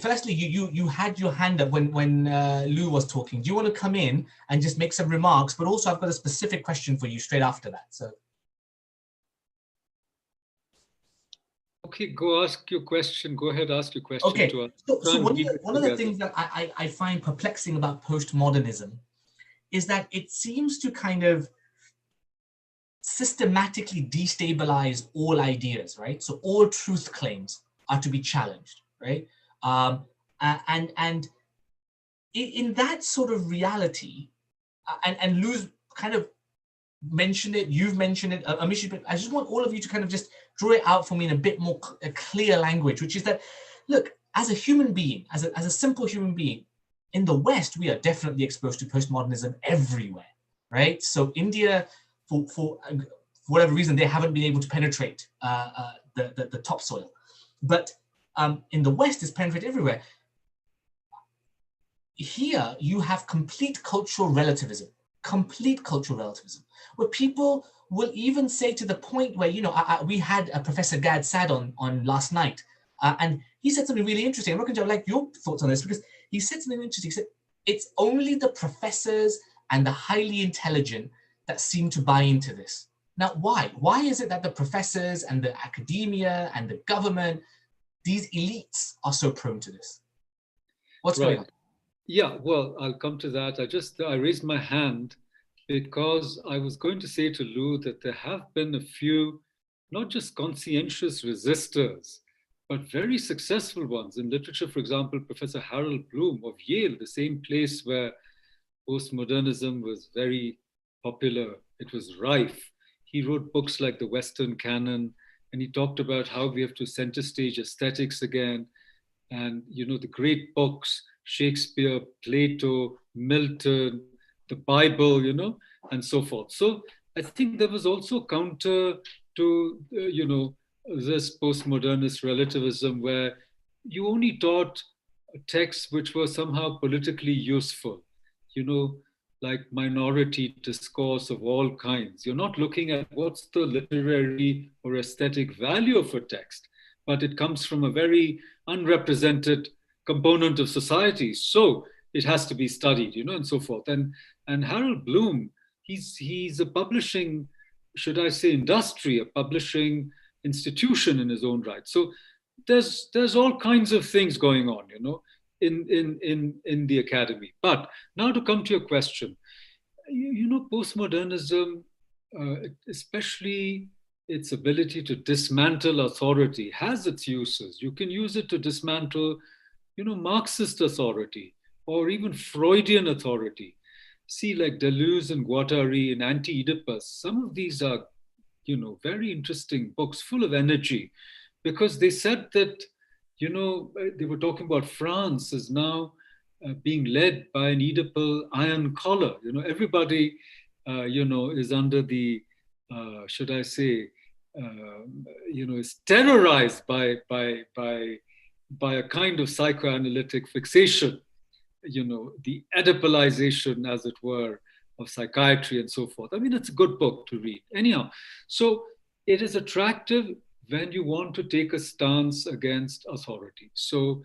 Firstly, you had your hand up when Lou was talking. Do you want to come in and just make some remarks? But also, I've got a specific question for you straight after that. So. Okay, go ask your question. Go ahead, ask your question. Okay. To us. So one of the things that I find perplexing about postmodernism is that it seems to kind of systematically destabilize all ideas, right? So all truth claims are to be challenged, right? And in that sort of reality, and Lou's kind of mentioned it, you've mentioned it, Amish, I just want all of you to kind of just draw it out for me in a bit more clear language, which is that, look, as a human being, as a simple human being, in the West, we are definitely exposed to postmodernism everywhere, right? So India, for whatever reason, they haven't been able to penetrate the topsoil. But in the West, it's penetrated everywhere. Here, you have complete cultural relativism, where people will even say, to the point where, you know, we had Professor Gad Sad on last night, and he said something really interesting. I'm not going to like your thoughts on this, because he said something interesting. He said, it's only the professors and the highly intelligent that seem to buy into this. Now, why? Why is it that the professors and the academia and the government, these elites, are so prone to this? What's going on? Yeah, well, I'll come to that. I raised my hand because I was going to say to Lou that there have been a few, not just conscientious resistors, but very successful ones. In literature, for example, Professor Harold Bloom of Yale, the same place where postmodernism was very popular, it was rife. He wrote books like The Western Canon, and he talked about how we have to center stage aesthetics again. And, the great books, Shakespeare, Plato, Milton, the Bible, and so forth. So I think there was also counter to, this postmodernist relativism where you only taught texts which were somehow politically useful, like minority discourse of all kinds. You're not looking at what's the literary or aesthetic value of a text, but it comes from a very unrepresented component of society. So it has to be studied, and so forth. And Harold Bloom, he's a publishing, should I say, industry, a publishing institution in his own right. So there's all kinds of things going on, in the academy. But now to come to your question, postmodernism, especially its ability to dismantle authority, has its uses. You can use it to dismantle, Marxist authority or even Freudian authority. See, like Deleuze and Guattari in Anti-Oedipus, some of these are, very interesting books full of energy, because they said that, they were talking about France is now being led by an Oedipal iron collar. Everybody, is under the, should I say, is terrorized by a kind of psychoanalytic fixation, the Oedipalization, as it were, of psychiatry and so forth. I mean, it's a good book to read. Anyhow, so it is attractive when you want to take a stance against authority. So,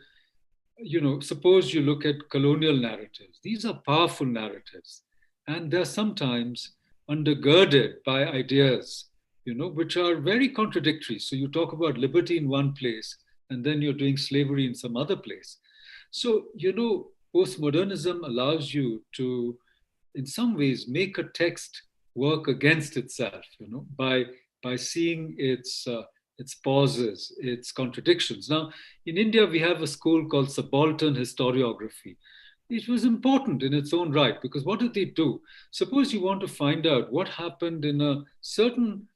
suppose you look at colonial narratives. These are powerful narratives, and they're sometimes undergirded by ideas, which are very contradictory. So you talk about liberty in one place, and then you're doing slavery in some other place. So, postmodernism allows you to, in some ways, make a text work against itself, by seeing its pauses, its contradictions. Now, in India, we have a school called subaltern historiography. It was important in its own right, because what did they do? Suppose you want to find out what happened in a certain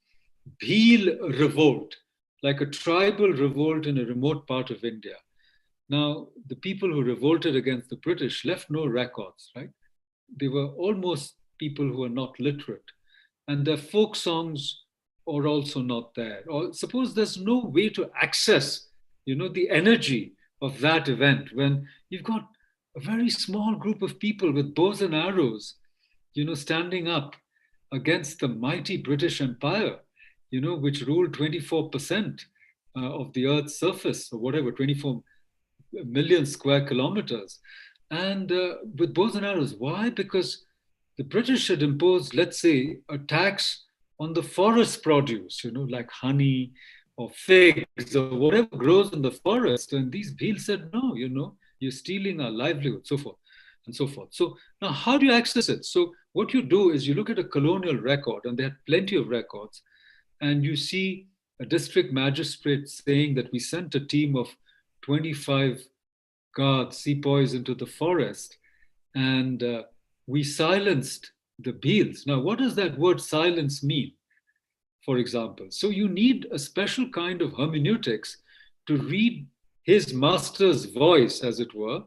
Bhil revolt, like a tribal revolt in a remote part of India. Now, the people who revolted against the British left no records, right? They were almost people who were not literate, and their folk songs are also not there. Or suppose there's no way to access, the energy of that event when you've got a very small group of people with bows and arrows, standing up against the mighty British Empire, which ruled 24% of the Earth's surface, or whatever, 24 million square kilometers. And with bows and arrows. Why? Because the British had imposed, let's say, a tax on the forest produce, like honey or figs or whatever grows in the forest. And these Bhil said, no, you're stealing our livelihood, so forth and so forth. So now how do you access it? So what you do is you look at a colonial record, and they had plenty of records, and you see a district magistrate saying that we sent a team of 25 guards, sepoys into the forest, and we silenced the Bhils. Now, what does that word silence mean, for example? So you need a special kind of hermeneutics to read his master's voice, as it were,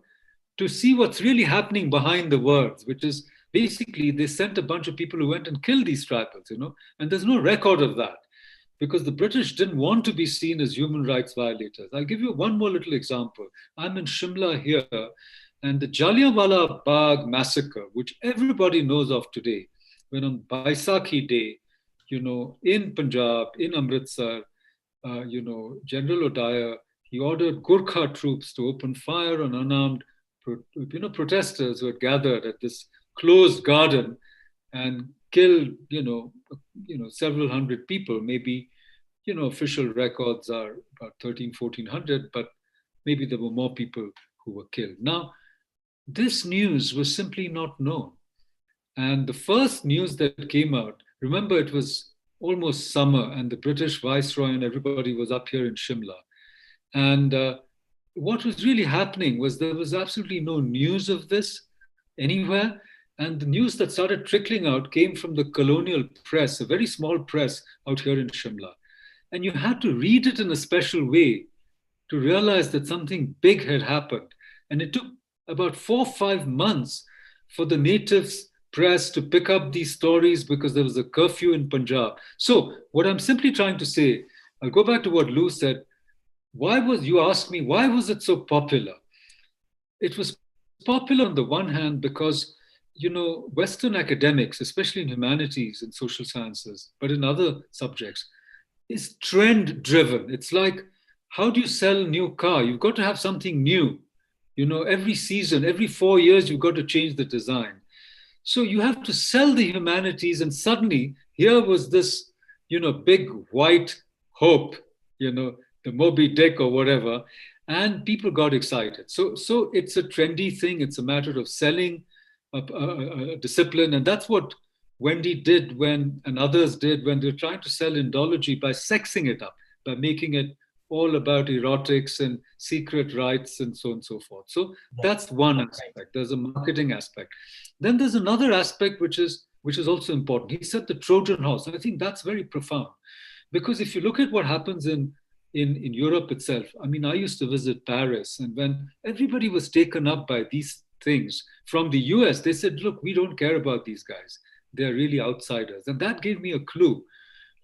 to see what's really happening behind the words, which is basically they sent a bunch of people who went and killed these tribals, and there's no record of that, because the British didn't want to be seen as human rights violators. I'll give you one more little example. I'm in Shimla here, and the Jallianwala Bagh massacre, which everybody knows of today, when on Baisakhi Day, in Punjab, in Amritsar, General O'Dyer, he ordered Gurkha troops to open fire on unarmed, protesters who had gathered at this closed garden and killed, several hundred people. Maybe, official records are about 1,400, but maybe there were more people who were killed. Now, this news was simply not known. And the first news that came out, remember, it was almost summer, and the British Viceroy and everybody was up here in Shimla. And what was really happening was there was absolutely no news of this anywhere. And the news that started trickling out came from the colonial press, a very small press out here in Shimla. And you had to read it in a special way to realize that something big had happened. And it took about 4 or 5 months for the natives press to pick up these stories because there was a curfew in Punjab. So what I'm simply trying to say, I'll go back to what Lou said. You asked me, why was it so popular? It was popular on the one hand because, Western academics, especially in humanities and social sciences, but in other subjects, is trend driven. It's like, how do you sell a new car? You've got to have something new. Every season, every 4 years, you've got to change the design. So you have to sell the humanities, and suddenly here was this, big white hope, the Moby Dick or whatever, and people got excited. So it's a trendy thing. It's a matter of selling a discipline, and that's what Wendy did and others did when they're trying to sell Indology by sexing it up, by making it all about erotics and secret rites and so on and so forth. So that's one aspect. There's a marketing aspect. Then there's another aspect which is also important. He said the Trojan horse. And I think that's very profound. Because if you look at what happens in Europe itself, I mean, I used to visit Paris, and when everybody was taken up by these things from the US, they said, look, we don't care about these guys. They're really outsiders. And that gave me a clue.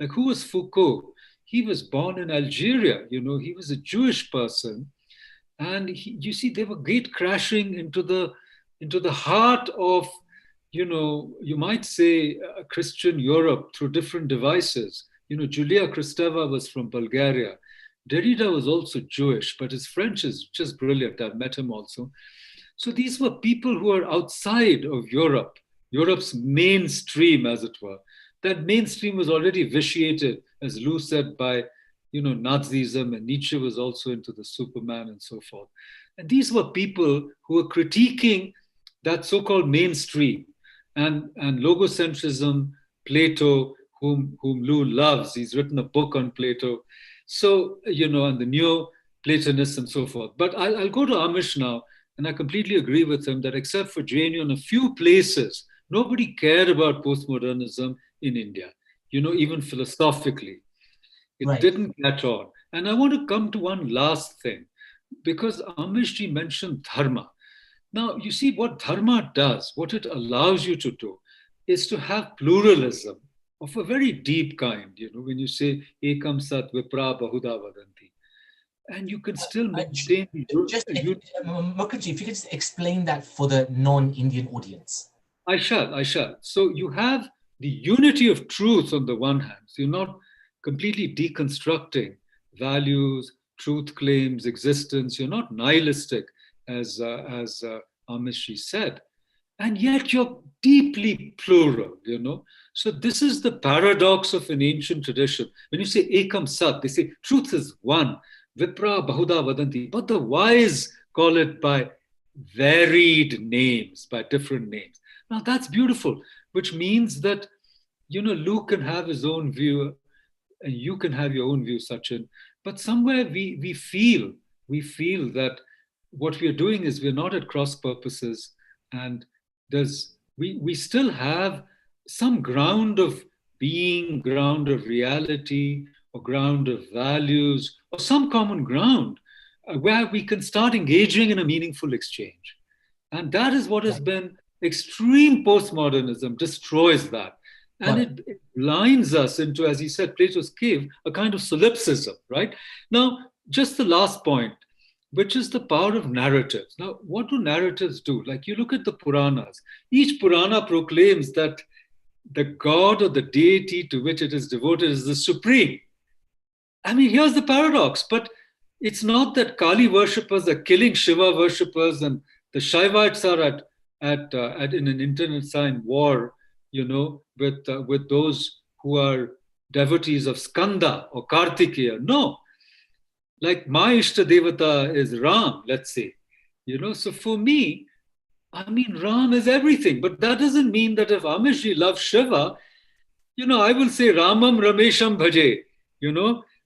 Like, who was Foucault? He was born in Algeria, he was a Jewish person. And you see, they were gate crashing into the heart of, you might say Christian Europe through different devices. Julia Kristeva was from Bulgaria. Derrida was also Jewish, but his French is just brilliant. I've met him also. So these were people who are outside of Europe, Europe's mainstream, as it were. That mainstream was already vitiated, as Lou said, by Nazism, and Nietzsche was also into the Superman and so forth. And these were people who were critiquing that so-called mainstream and logocentrism, Plato, whom Lou loves. He's written a book on Plato. So, and the Neo-Platonists and so forth. But I'll go to Amish now, and I completely agree with him that except for JNU and a few places, nobody cared about postmodernism in India, even philosophically. It didn't catch on. And I want to come to one last thing, because Amishji mentioned dharma. Now, you see what dharma does, what it allows you to do, is to have pluralism of a very deep kind, when you say ekam sat vipra bahuda vadanti. And you can still maintain... Mukherjee, if you could just explain that for the non-Indian audience. I shall. So you have the unity of truth on the one hand. So you're not completely deconstructing values, truth claims, existence. You're not nihilistic, as Amishji said. And yet you're deeply plural, So this is the paradox of an ancient tradition. When you say ekam sat, they say truth is one. Vipra bahuda vadanti. But the wise call it by varied names, by different names. Now that's beautiful, which means that, Lou can have his own view and you can have your own view, Sachin. But somewhere we feel that what we are doing is we're not at cross purposes, and we still have some ground of being, ground of reality, or ground of values, or some common ground where we can start engaging in a meaningful exchange. And that is what has been extreme postmodernism, destroys that. And it blinds us into, as he said, Plato's cave, a kind of solipsism, right? Now, just the last point, which is the power of narratives. Now, what do narratives do? Like, you look at the Puranas. Each Purana proclaims that the god or the deity to which it is devoted is the supreme. I mean, here's the paradox, but it's not that Kali worshippers are killing Shiva worshippers and the Shaivites are in an internecine war, with those who are devotees of Skanda or Kartikeya. No, like my Ishta Devata is Ram, let's say, So for me, I mean, Ram is everything, but that doesn't mean that if Amishji loves Shiva, I will say Ramam Ramesham Bhaje,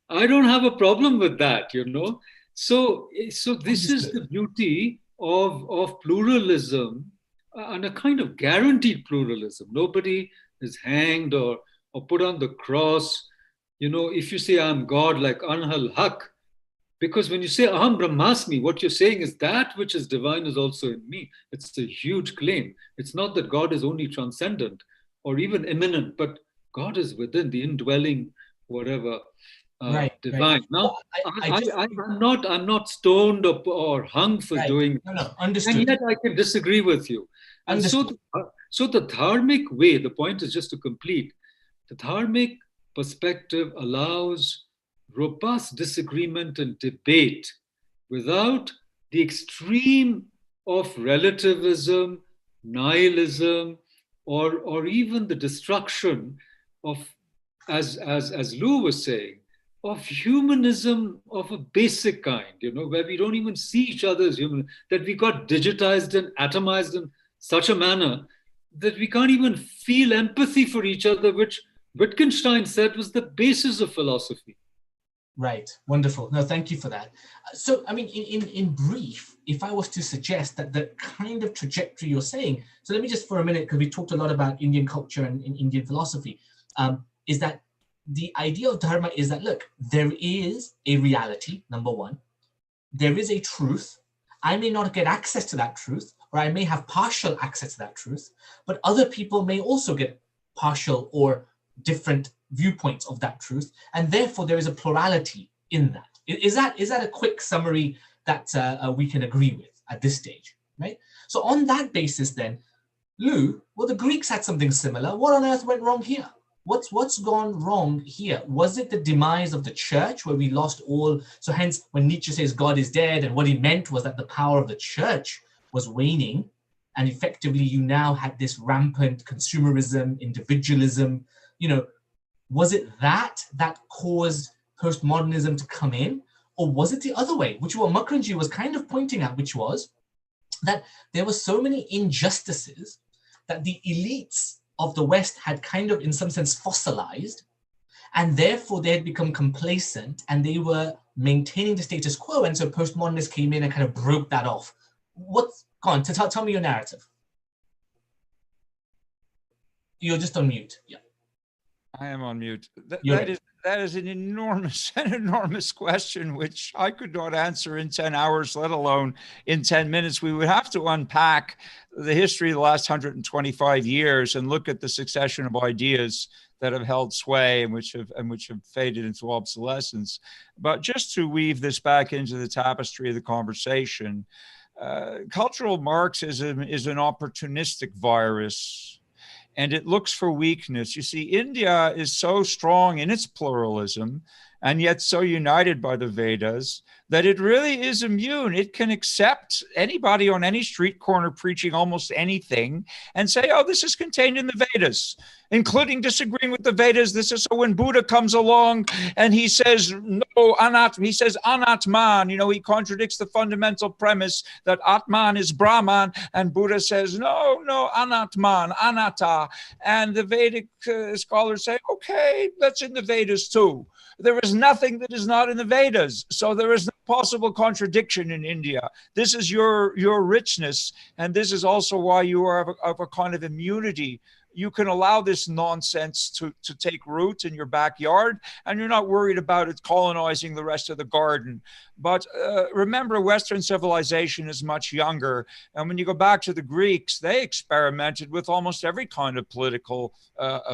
I don't have a problem with that, So this is the beauty of pluralism, and a kind of guaranteed pluralism. Nobody is hanged or put on the cross. If you say I'm God, like Anhal Haq, because when you say Aham Brahmasmi, what you're saying is that which is divine is also in me. It's a huge claim. It's not that God is only transcendent or even immanent, but God is within the indwelling, whatever, divine. Right. Now, I'm not stoned or hung for doing. No, understood. And yet I can disagree with you. And so the dharmic way, the point is just to complete, the dharmic perspective allows robust disagreement and debate without the extreme of relativism, nihilism, or even the destruction of, as Lou was saying, of humanism of a basic kind, where we don't even see each other as human, that we got digitized and atomized in such a manner that we can't even feel empathy for each other, which Wittgenstein said was the basis of philosophy. Right. Wonderful. No, thank you for that. So, I mean, in brief, if I was to suggest that the kind of trajectory you're saying, so let me just for a minute, because we talked a lot about Indian culture and Indian philosophy, is that the idea of dharma is that, look, there is a reality, number one. There is a truth. I may not get access to that truth, or I may have partial access to that truth, but other people may also get partial or different viewpoints of that truth, and therefore there is a plurality in that. Is that a quick summary that we can agree with at this stage, right? So on that basis then, Lou, well, the Greeks had something similar. What on earth went wrong here? What's gone wrong here? Was it the demise of the church where we lost all? So hence when Nietzsche says God is dead, and what he meant was that the power of the church was waning, and effectively you now had this rampant consumerism, individualism, was it that caused postmodernism to come in? Or was it the other way, which what Makarandji was kind of pointing at, which was that there were so many injustices that the elites of the West had kind of, in some sense, fossilized, and therefore they had become complacent and they were maintaining the status quo. And so postmodernists came in and kind of broke that off. Go on, tell me your narrative. You're just on mute. Yeah. I am on mute. That is an enormous question, which I could not answer in 10 hours, let alone in 10 minutes. We would have to unpack the history of the last 125 years and look at the succession of ideas that have held sway and which have faded into obsolescence. But just to weave this back into the tapestry of the conversation, cultural Marxism is an opportunistic virus, and it looks for weakness. You see, India is so strong in its pluralism and yet so united by the Vedas that it really is immune. It can accept anybody on any street corner preaching almost anything and say, oh, this is contained in the Vedas, including disagreeing with the Vedas. This is so when Buddha comes along and he says, no, he says anatman, he contradicts the fundamental premise that Atman is Brahman, and Buddha says, no, anatman, anatta. And the Vedic scholars say, okay, that's in the Vedas too. There is nothing that is not in the Vedas. So there is no possible contradiction in India. This is your richness. And this is also why you are of a kind of immunity. You can allow this nonsense to take root in your backyard, and you're not worried about it colonizing the rest of the garden. But remember, Western civilization is much younger. And when you go back to the Greeks, they experimented with almost every kind of political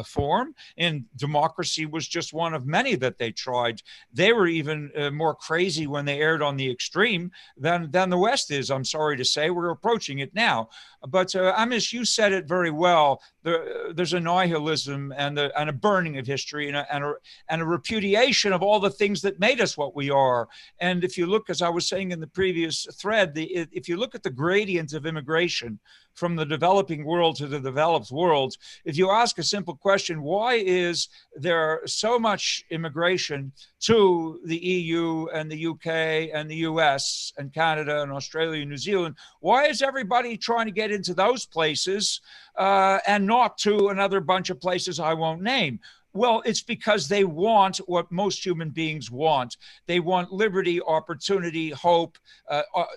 form. And democracy was just one of many that they tried. They were even more crazy when they erred on the extreme than the West is. I'm sorry to say, we're approaching it now. But Amish, you said it very well. There's a nihilism and a burning of history and a repudiation of all the things that made us what we are. And if you look, as I was saying in the previous thread, if you look at the gradient of immigration from the developing world to the developed world, if you ask a simple question, why is there so much immigration to the EU and the UK and the US and Canada and Australia and New Zealand? Why is everybody trying to get into those places and not to another bunch of places I won't name? Well, it's because they want what most human beings want. They want liberty, opportunity, hope,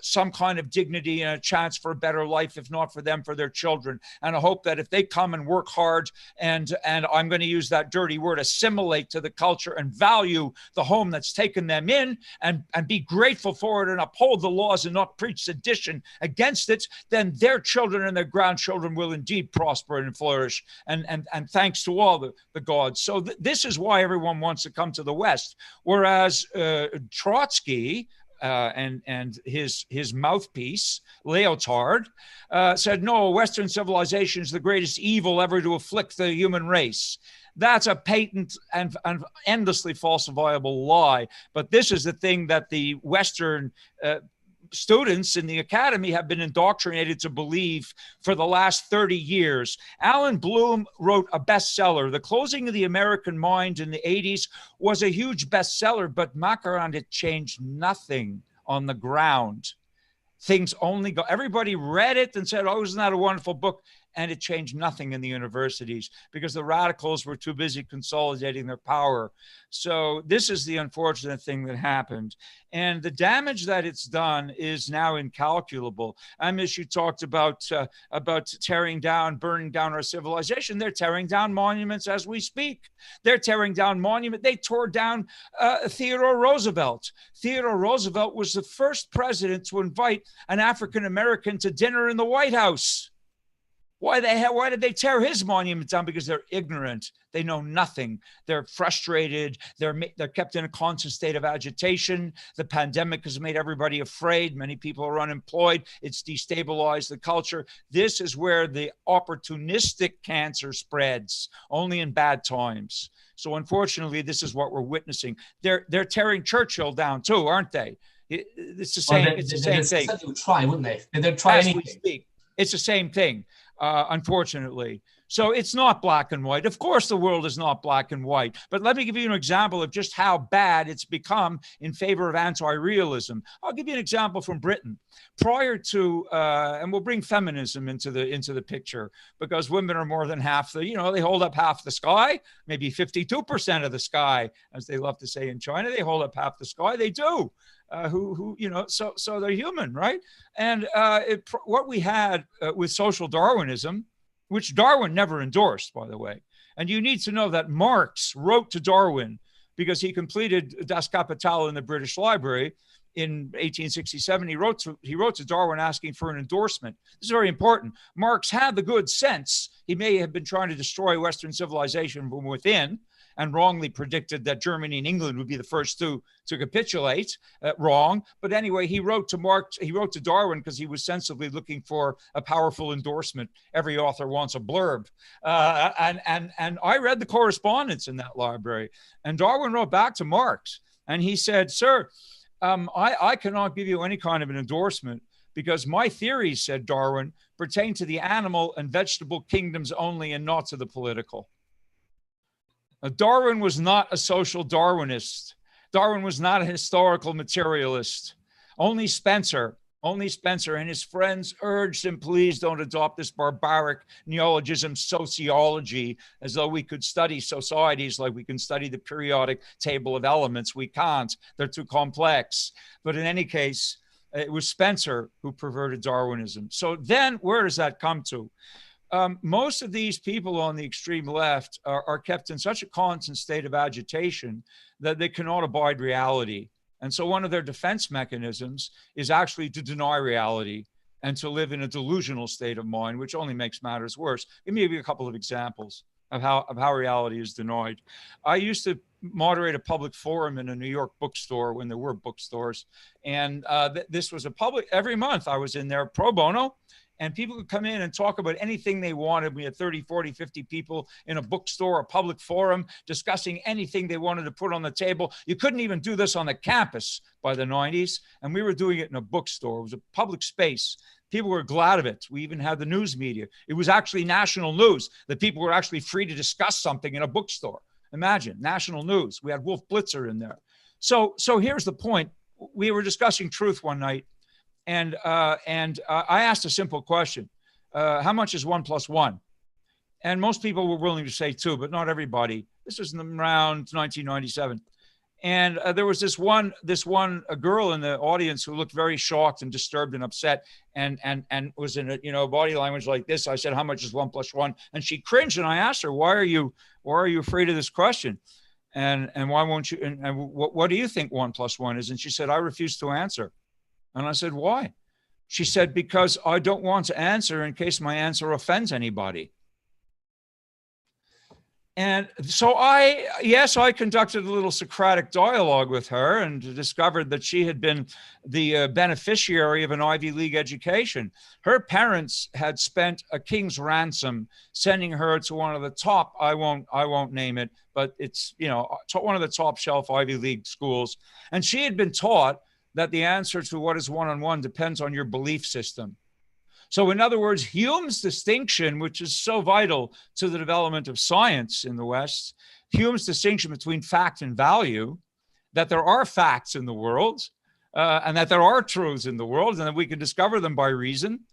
some kind of dignity and a chance for a better life, if not for them, for their children. And I hope that if they come and work hard and I'm going to use that dirty word, assimilate to the culture and value the home that's taken them in and be grateful for it and uphold the laws and not preach sedition against it, then their children and their grandchildren will indeed prosper and flourish. And thanks to all the gods. So this is why everyone wants to come to the West. Whereas Trotsky and his mouthpiece, Leotard, said, no, Western civilization is the greatest evil ever to afflict the human race. That's a patent and endlessly falsifiable lie. But this is the thing that the Western students in the academy have been indoctrinated to believe for the last 30 years. Alan Bloom wrote a bestseller. The Closing of the American Mind in the 80s was a huge bestseller, but Makarand, it changed nothing on the ground. Things only go, everybody read it and said, oh, isn't that a wonderful book? And it changed nothing in the universities because the radicals were too busy consolidating their power. So this is the unfortunate thing that happened. And the damage that it's done is now incalculable. Amish, you talked about tearing down, burning down our civilization. They're tearing down monuments as we speak. They're tearing down monuments. They tore down Theodore Roosevelt. Theodore Roosevelt was the first president to invite an African-American to dinner in the White House. Why did they tear his monument down? Because they're ignorant. They know nothing. They're frustrated. They're kept in a constant state of agitation. The pandemic has made everybody afraid. Many people are unemployed. It's destabilized the culture. This is where the opportunistic cancer spreads, only in bad times. So unfortunately, this is what we're witnessing. They're tearing Churchill down too, aren't they? It's the same. It's the same thing. They'll try, wouldn't they? They'll try as anything. we speak. It's the same thing, unfortunately. So it's not black and white. Of course, the world is not black and white. But let me give you an example of just how bad it's become in favor of anti-realism. I'll give you an example from Britain. Prior to, and we'll bring feminism into the picture, because women are more than half the, they hold up half the sky, maybe 52% of the sky, as they love to say in China. They hold up half the sky. They do. So they're human, right? And what we had with social Darwinism, which Darwin never endorsed, by the way. And you need to know that Marx wrote to Darwin because he completed Das Kapital in the British Library in 1867. He wrote to Darwin asking for an endorsement. This is very important. Marx had the good sense. He may have been trying to destroy Western civilization from within, and wrongly predicted that Germany and England would be the first to capitulate. Wrong. But anyway, he wrote to Darwin because he was sensibly looking for a powerful endorsement. Every author wants a blurb. And I read the correspondence in that library. And Darwin wrote back to Marx. And he said, sir, I cannot give you any kind of an endorsement because my theories, said Darwin, pertain to the animal and vegetable kingdoms only and not to the political. Darwin was not a social Darwinist. Darwin was not a historical materialist. Only Spencer and his friends urged him, please don't adopt this barbaric neologism sociology, as though we could study societies like we can study the periodic table of elements. We can't. They're too complex. But in any case, it was Spencer who perverted Darwinism. So then where does that come to? Most of these people on the extreme left are kept in such a constant state of agitation that they cannot abide reality. And so one of their defense mechanisms is actually to deny reality and to live in a delusional state of mind, which only makes matters worse. Let me give you a couple of examples of how reality is denied. I used to moderate a public forum in a New York bookstore when there were bookstores. And this was a public, every month I was in there pro bono. And people could come in and talk about anything they wanted. We had 30, 40, 50 people in a bookstore, a public forum, discussing anything they wanted to put on the table. You couldn't even do this on the campus by the 90s. And we were doing it in a bookstore. It was a public space. People were glad of it. We even had the news media. It was actually national news that people were actually free to discuss something in a bookstore. Imagine, national news. We had Wolf Blitzer in there. So here's the point. We were discussing truth one night. And I asked a simple question. How much is 1 + 1? And most people were willing to say 2, but not everybody. This was around 1997. And there was this one a girl in the audience who looked very shocked and disturbed and upset, and was in a body language like this. I said, "How much is 1 + 1?" And she cringed, and I asked her, "Why are you afraid of this question? And why won't you? And what do you think 1 + 1 is?" And she said, "I refuse to answer." And I said, "Why?" She said, "Because I don't want to answer in case my answer offends anybody." And so I conducted a little Socratic dialogue with her and discovered that she had been the beneficiary of an Ivy League education. Her parents had spent a king's ransom sending her to one of the top, I won't name it, but it's, one of the top shelf Ivy League schools. And she had been taught that the answer to what is one-on-one depends on your belief system. So in other words, Hume's distinction, which is so vital to the development of science in the West, Hume's distinction between fact and value, that there are facts in the world and that there are truths in the world, and that we can discover them by reason,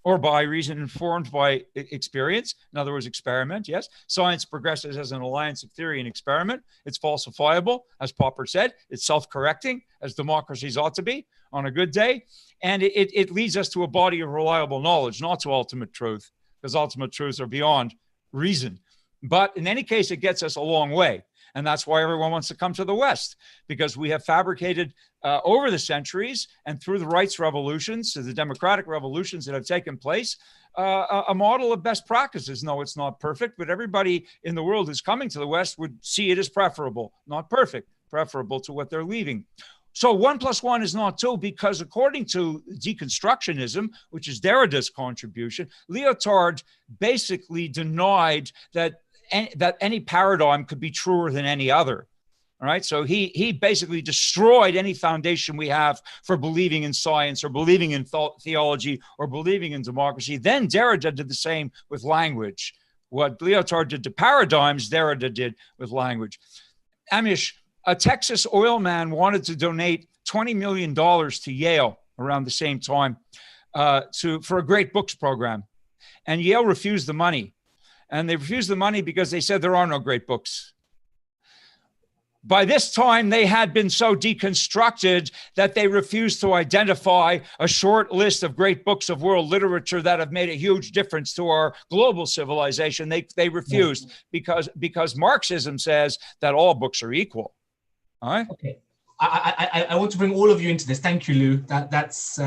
or by reason informed by experience. In other words, experiment, yes. Science progresses as an alliance of theory and experiment. It's falsifiable, as Popper said. It's self-correcting, as democracies ought to be on a good day. And it leads us to a body of reliable knowledge, not to ultimate truth, because ultimate truths are beyond reason. But in any case, it gets us a long way. And that's why everyone wants to come to the West, because we have fabricated over the centuries and through the rights revolutions, to the democratic revolutions that have taken place, a model of best practices. No, it's not perfect, but everybody in the world who's coming to the West would see it as preferable, not perfect, preferable to what they're leaving. So 1 + 1 is not 2, because according to deconstructionism, which is Derrida's contribution, Lyotard basically denied that any paradigm could be truer than any other. All right. So he basically destroyed any foundation we have for believing in science or believing in theology or believing in democracy. Then Derrida did the same with language. What Lyotard did to paradigms, Derrida did with language. Amish, a Texas oil man wanted to donate $20 million to Yale around the same time for a great books program. And Yale refused the money. And they refused the money because they said there are no great books. By this time, they had been so deconstructed that they refused to identify a short list of great books of world literature that have made a huge difference to our global civilization. They refused because Marxism says that all books are equal. All right. Okay. I want to bring all of you into this. Thank you, Lou. That's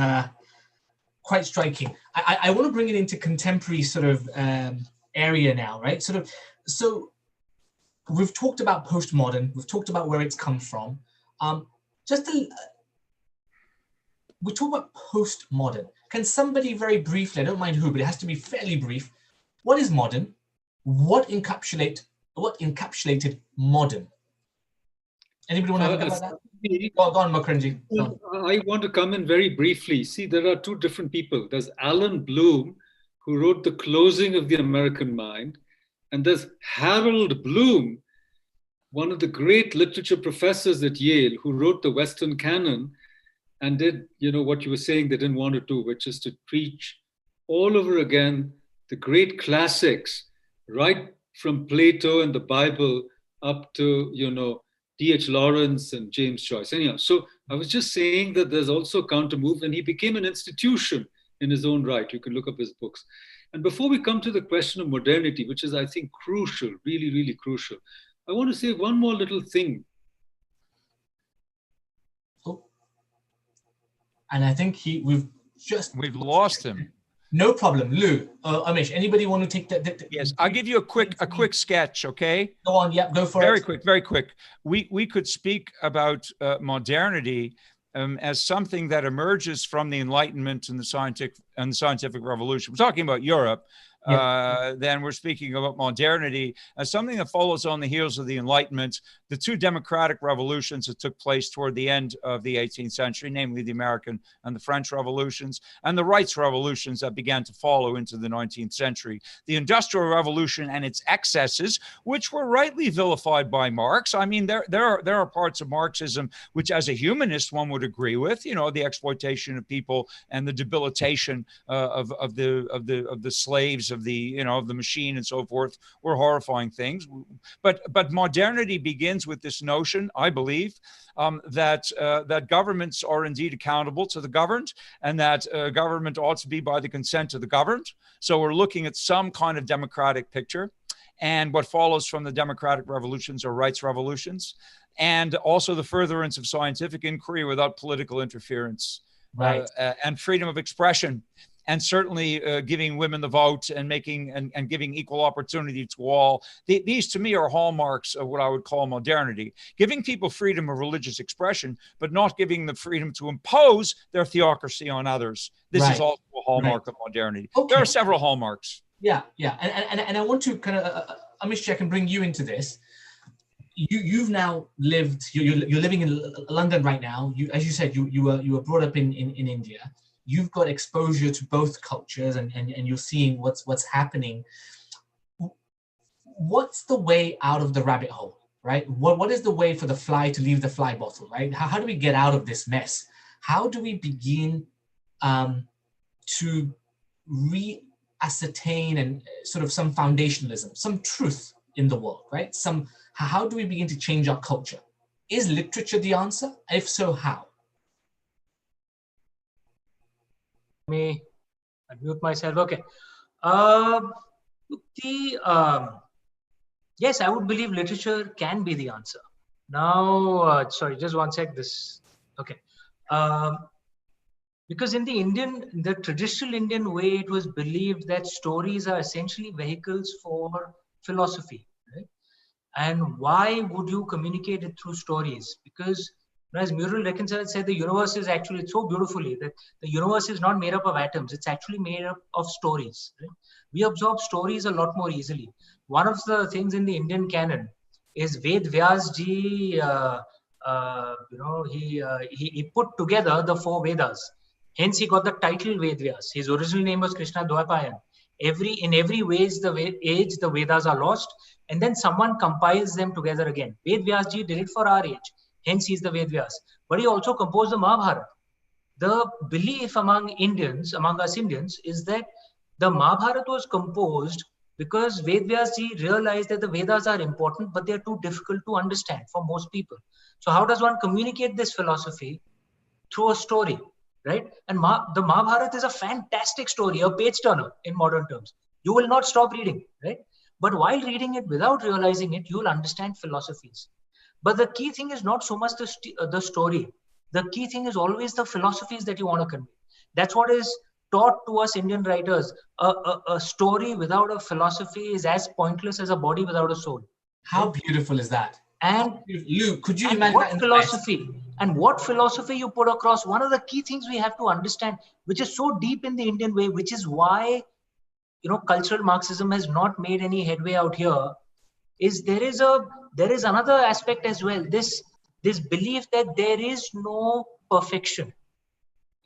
quite striking. I want to bring it into contemporary sort of area now, right? So we've talked about postmodern. We've talked about where it's come from. We talk about postmodern. Can somebody very briefly, I don't mind who, but it has to be fairly brief. What is modern? What encapsulated modern? Anybody want to talk about that? Go on, Makarand. I want to come in very briefly. See, there are two different people. There's Alan Bloom, who wrote The Closing of the American Mind, and there's Harold Bloom, one of the great literature professors at Yale, who wrote the Western canon and did, what you were saying they didn't want to do, which is to preach all over again the great classics, right from Plato and the Bible up to, D.H. Lawrence and James Joyce. Anyhow, so I was just saying that there's also a counter move, and he became an institution in his own right. You can look up his books. And before we come to the question of modernity, which is, I think, crucial, really, really crucial, I want to say one more little thing. Oh. And I think we've lost him. No problem, Lou. Amish, anybody want to take that? Yes, I'll give you a quick sketch, okay? Go on, yeah, go for it. Very quick. We could speak about modernity as something that emerges from the Enlightenment and the scientific revolution. We're talking about Europe. Then we're speaking about modernity as something that follows on the heels of the Enlightenment, the two democratic revolutions that took place toward the end of the 18th century, namely the American and the French revolutions, and the rights revolutions that began to follow into the 19th century. The Industrial Revolution and its excesses, which were rightly vilified by Marx. I mean, there are parts of Marxism which, as a humanist, one would agree with, the exploitation of people and the debilitation of the slaves of the of the machine and so forth were horrifying things. But modernity begins with this notion, I believe, that governments are indeed accountable to the governed, and that government ought to be by the consent of the governed. So we're looking at some kind of democratic picture, and what follows from the democratic revolutions or rights revolutions, and also the furtherance of scientific inquiry without political interference, right, and freedom of expression, and certainly giving women the vote and making and giving equal opportunity to all. These to me are hallmarks of what I would call modernity. Giving people freedom of religious expression, but not giving them freedom to impose their theocracy on others. This right, is also a hallmark right. of modernity. Okay. There are several hallmarks. Yeah, yeah, and I want to kind of, Amish, I can bring you into this. You've now lived. You're living in London right now. As you said, you were brought up in India. You've got exposure to both cultures, and you're seeing what's happening. What's the way out of the rabbit hole, right? What is the way for the fly to leave the fly bottle, right? How do we get out of this mess? How do we begin to ascertain and sort of some foundationalism, some truth in the world, right? How do we begin to change our culture? Is literature the answer? If so, how? Let me unmute myself. Okay. Yes, I would believe literature can be the answer. Now, sorry, just one sec. Okay. Because in the traditional Indian way, it was believed that stories are essentially vehicles for philosophy, right? And why would you communicate it through stories? Because as Muriel Rukeyser said, the universe is actually, so beautifully, that the universe is not made up of atoms. It's actually made up of stories. Right? We absorb stories a lot more easily. One of the things in the Indian canon is Ved Vyas ji, he put together the 4 Vedas. Hence, he got the title Ved Vyas. His original name was Krishna Dwaipayan. In every age, the Vedas are lost, and then someone compiles them together again. Ved Vyas ji did it for our age. Hence, he's the Ved Vyas. But he also composed the Mahabharata. The belief among us Indians, is that the Mahabharata was composed because Ved Vyas ji realized that the Vedas are important, but they're too difficult to understand for most people. So how does one communicate this philosophy? Through a story, right? And the Mahabharata is a fantastic story, a page turner in modern terms. You will not stop reading, right? But while reading it without realizing it, you will understand philosophies. But the key thing is not so much the story. The key thing is always the philosophies that you want to convey. That's what is taught to us Indian writers. A story without a philosophy is as pointless as a body without a soul. How beautiful is that? And Lou, could you imagine what philosophy? And what philosophy you put across? One of the key things we have to understand, which is so deep in the Indian way, which is why cultural Marxism has not made any headway out here, is there is another aspect as well. This belief that there is no perfection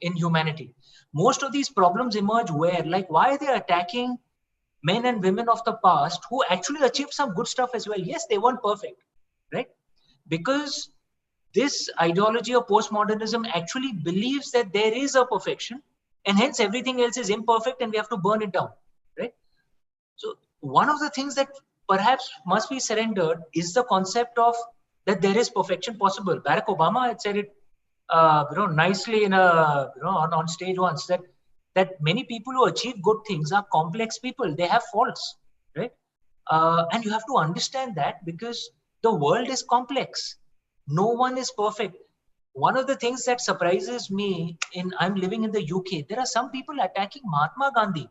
in humanity. Most of these problems emerge where, like, why are they attacking men and women of the past who actually achieved some good stuff as well? Yes, they weren't perfect, right? Because this ideology of postmodernism actually believes that there is a perfection, and hence everything else is imperfect and we have to burn it down, right? So one of the things that perhaps must be surrendered is the concept of that there is perfection possible. Barack Obama had said it nicely on stage once, that many people who achieve good things are complex people. They have faults, right? And you have to understand that, because the world is complex. No one is perfect. One of the things that surprises me, I'm living in the UK, there are some people attacking Mahatma Gandhi.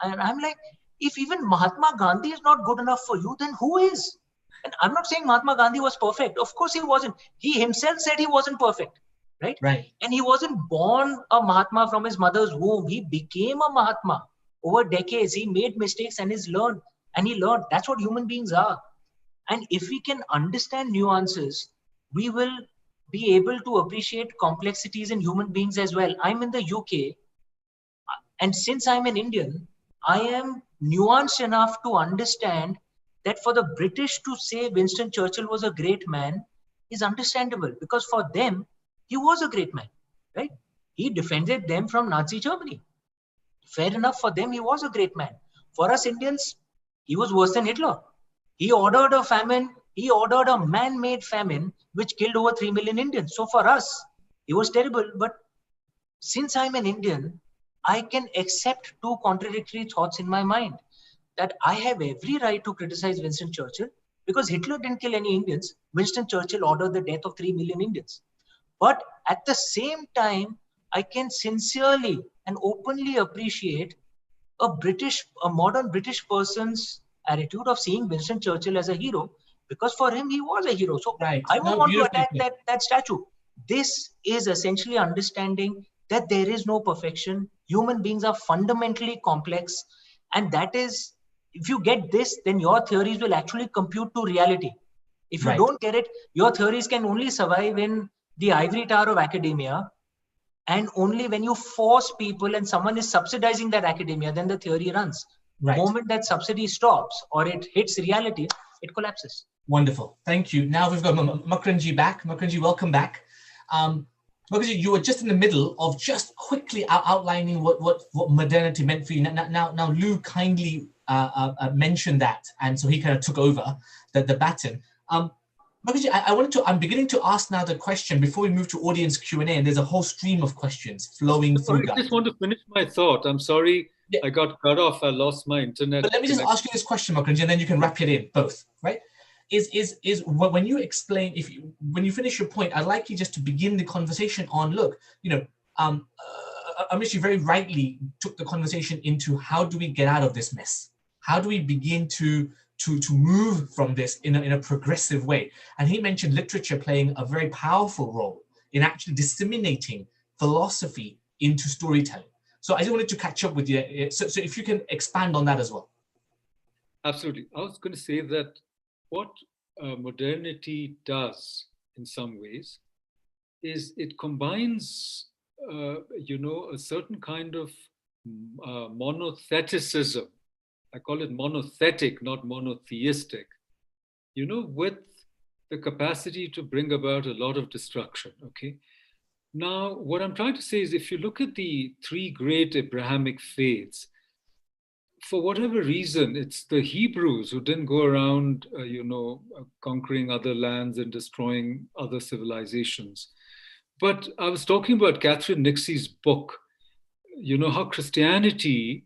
And I'm like, if even Mahatma Gandhi is not good enough for you, then who is? And I'm not saying Mahatma Gandhi was perfect. Of course he wasn't. He himself said he wasn't perfect, right? Right. And he wasn't born a Mahatma from his mother's womb. He became a Mahatma over decades. He made mistakes and he learned. That's what human beings are. And if we can understand nuances, we will be able to appreciate complexities in human beings as well. I'm in the UK, and since I'm an Indian, I am nuanced enough to understand that for the British to say Winston Churchill was a great man is understandable, because for them, he was a great man, right? He defended them from Nazi Germany. Fair enough, for them, he was a great man. For us Indians, he was worse than Hitler. He ordered a famine, he ordered a man-made famine, which killed over 3 million Indians. So for us, he was terrible. But since I'm an Indian, I can accept two contradictory thoughts in my mind. That I have every right to criticize Winston Churchill because Hitler didn't kill any Indians. Winston Churchill ordered the death of 3 million Indians. But at the same time, I can sincerely and openly appreciate a modern British person's attitude of seeing Winston Churchill as a hero, because for him, he was a hero. So Right. I won't No, want to beautifully attack that statue. This is essentially understanding that there is no perfection. Human beings are fundamentally complex. And that is, if you get this, then your theories will actually compute to reality. If you Right. don't get it, your theories can only survive in the ivory tower of academia. And only when you force people and someone is subsidizing that academia, then the theory runs. Right. The moment that subsidy stops or it hits reality, it collapses. Wonderful. Thank you. Now we've got Makarand back. Makarand, welcome back. Makarand, you were just in the middle of just quickly outlining what modernity meant for you. Now Lou kindly mentioned that, and so he kind of took over the baton. Makarand, I'm beginning to ask now the question before we move to audience Q&A, and there's a whole stream of questions flowing through. I just want to finish my thought. I'm sorry, yeah. I got cut off. I lost my internet. But let me just ask you this question, Makarand, and then you can wrap it in both, right? Is when you explain, when you finish your point, I'd like you just to begin the conversation on, look, Amish, you very rightly took the conversation into how do we get out of this mess? How do we begin to move from this in a progressive way? And he mentioned literature playing a very powerful role in actually disseminating philosophy into storytelling. So I just wanted to catch up with you. So if you can expand on that as well. Absolutely. I was going to say that what modernity does in some ways is it combines, a certain kind of monotheticism. I call it monothetic, not monotheistic, with the capacity to bring about a lot of destruction, okay? Now, what I'm trying to say is if you look at the three great Abrahamic faiths, for whatever reason, it's the Hebrews who didn't go around, conquering other lands and destroying other civilizations. But I was talking about Catherine Nixie's book, how Christianity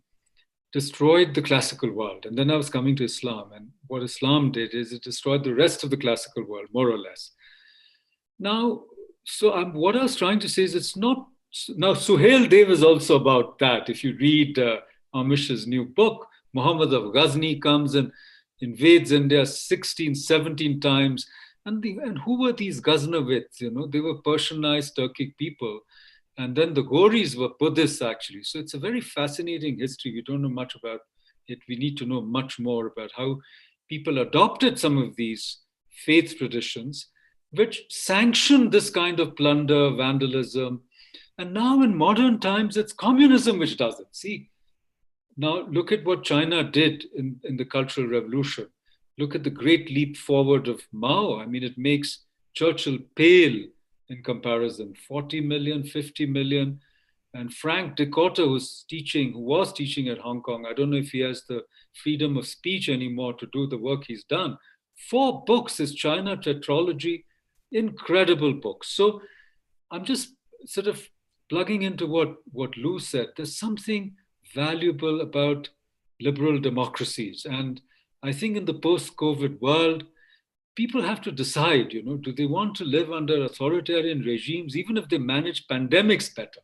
destroyed the classical world. And then I was coming to Islam. And what Islam did is it destroyed the rest of the classical world, more or less. Now, what I was trying to say is it's not... Now, Suhail Dev is also about that. If you read Amish's new book, Muhammad of Ghazni comes and invades India 16, 17 times. And who were these Ghaznavids? They were Persianized Turkic people. And then the Ghoris were Buddhists, actually. So it's a very fascinating history. We don't know much about it. We need to know much more about how people adopted some of these faith traditions, which sanctioned this kind of plunder, vandalism. And now in modern times, it's communism which does it. See, now look at what China did in the Cultural Revolution. Look at the great leap forward of Mao. I mean, it makes Churchill pale in comparison, 40 million, 50 million. And Frank Decotta, who was teaching at Hong Kong, I don't know if he has the freedom of speech anymore to do the work he's done. 4 books, his China Tetralogy, incredible books. So I'm just sort of plugging into what Lou said. There's something valuable about liberal democracies. And I think in the post-COVID world, people have to decide, do they want to live under authoritarian regimes, even if they manage pandemics better?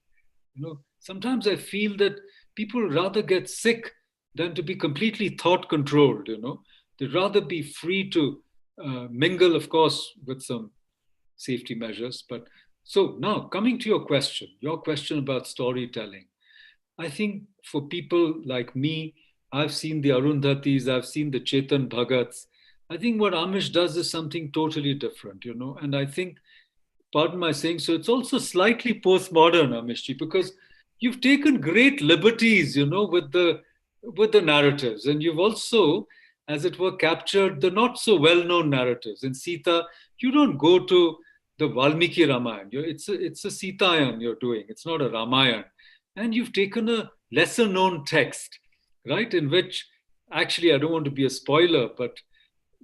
Sometimes I feel that people rather get sick than to be completely thought controlled, They'd rather be free to mingle, of course, with some safety measures. But so now coming to your question about storytelling, I think for people like me, I've seen the Arundhatis, I've seen the Chetan Bhagats. I think what Amish does is something totally different, and I think, pardon my saying so, it's also slightly postmodern, Amishji, because you've taken great liberties, with the narratives, and you've also, as it were, captured the not so well-known narratives. In Sita, you don't go to the Valmiki Ramayana. It's a Sitayan you're doing. It's not a Ramayana. And you've taken a lesser known text, right? In which, actually, I don't want to be a spoiler, but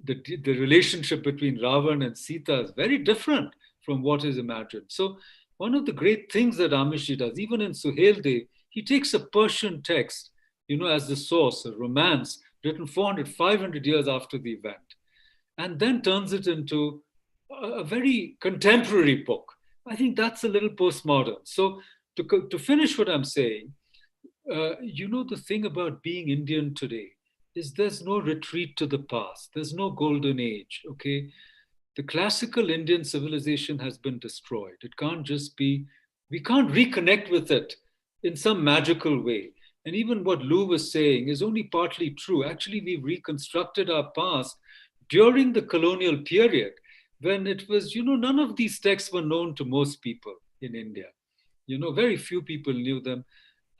the relationship between Ravan and Sita is very different from what is imagined. So one of the great things that Amishji does, even in Suhail Dey, he takes a Persian text, as the source, a romance written 400, 500 years after the event, and then turns it into a very contemporary book. I think that's a little postmodern. So to finish what I'm saying, the thing about being Indian today is there's no retreat to the past. There's no golden age, okay? The classical Indian civilization has been destroyed. It can't just be, we can't reconnect with it in some magical way. And even what Lou was saying is only partly true. Actually, we've reconstructed our past during the colonial period when it was, none of these texts were known to most people in India. Very few people knew them.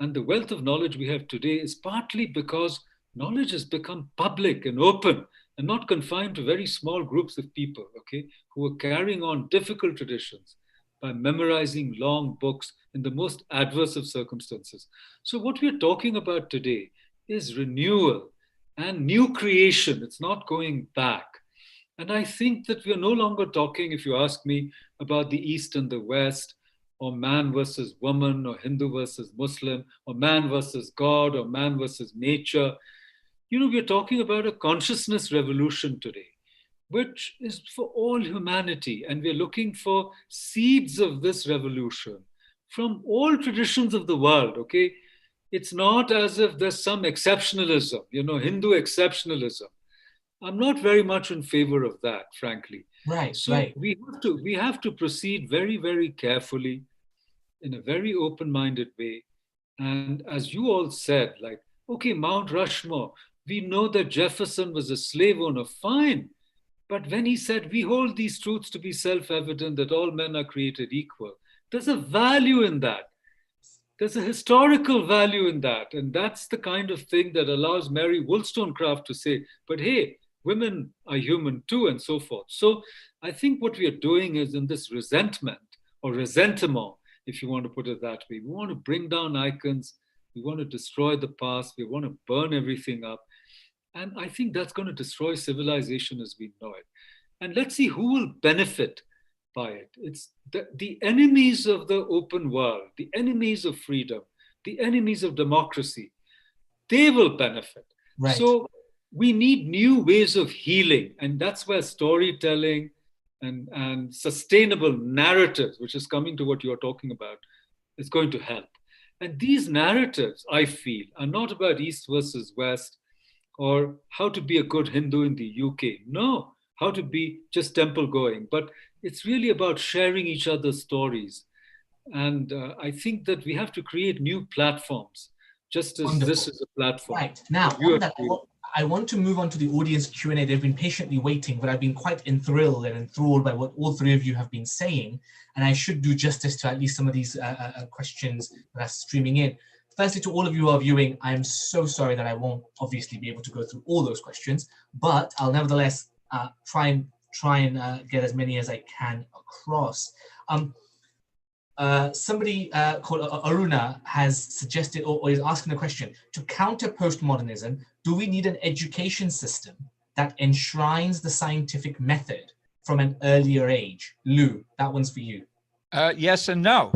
And the wealth of knowledge we have today is partly because knowledge has become public and open and not confined to very small groups of people, okay, who are carrying on difficult traditions by memorizing long books in the most adverse of circumstances. So what we're talking about today is renewal and new creation. It's not going back. And I think that we're no longer talking, if you ask me, about the East and the West, or man versus woman, or Hindu versus Muslim, or man versus God, or man versus nature. We're talking about a consciousness revolution today, which is for all humanity. And we're looking for seeds of this revolution from all traditions of the world, okay? It's not as if there's some exceptionalism, Hindu exceptionalism. I'm not very much in favor of that, frankly. Right, so right. We have to proceed very, very carefully in a very open-minded way. And as you all said, like, okay, Mount Rushmore, we know that Jefferson was a slave owner, fine. But when he said, we hold these truths to be self-evident that all men are created equal, there's a value in that. There's a historical value in that. And that's the kind of thing that allows Mary Wollstonecraft to say, but hey, women are human too, and so forth. So I think what we are doing is in this resentment or resentment, if you want to put it that way, we want to bring down icons, we want to destroy the past, we want to burn everything up. And I think that's going to destroy civilization as we know it. And let's see who will benefit by it. It's the enemies of the open world, the enemies of freedom, the enemies of democracy. They will benefit. Right. So we need new ways of healing. And that's where storytelling and sustainable narratives, which is coming to what you're talking about, is going to help. And these narratives, I feel, are not about East versus West or how to be a good Hindu in the UK. No, how to be just temple going. But it's really about sharing each other's stories. And I think that we have to create new platforms, just as Wonderful. This is a platform. Right. Now, on that, I want to move on to the audience Q&A. They've been patiently waiting, but I've been quite enthralled by what all three of you have been saying. And I should do justice to at least some of these questions that are streaming in. Firstly, to all of you who are viewing, I'm so sorry that I won't obviously be able to go through all those questions, but I'll nevertheless try and get as many as I can across. Somebody called Aruna has suggested or is asking the question, to counter postmodernism, do we need an education system that enshrines the scientific method from an earlier age? Lou, that one's for you. Yes and no.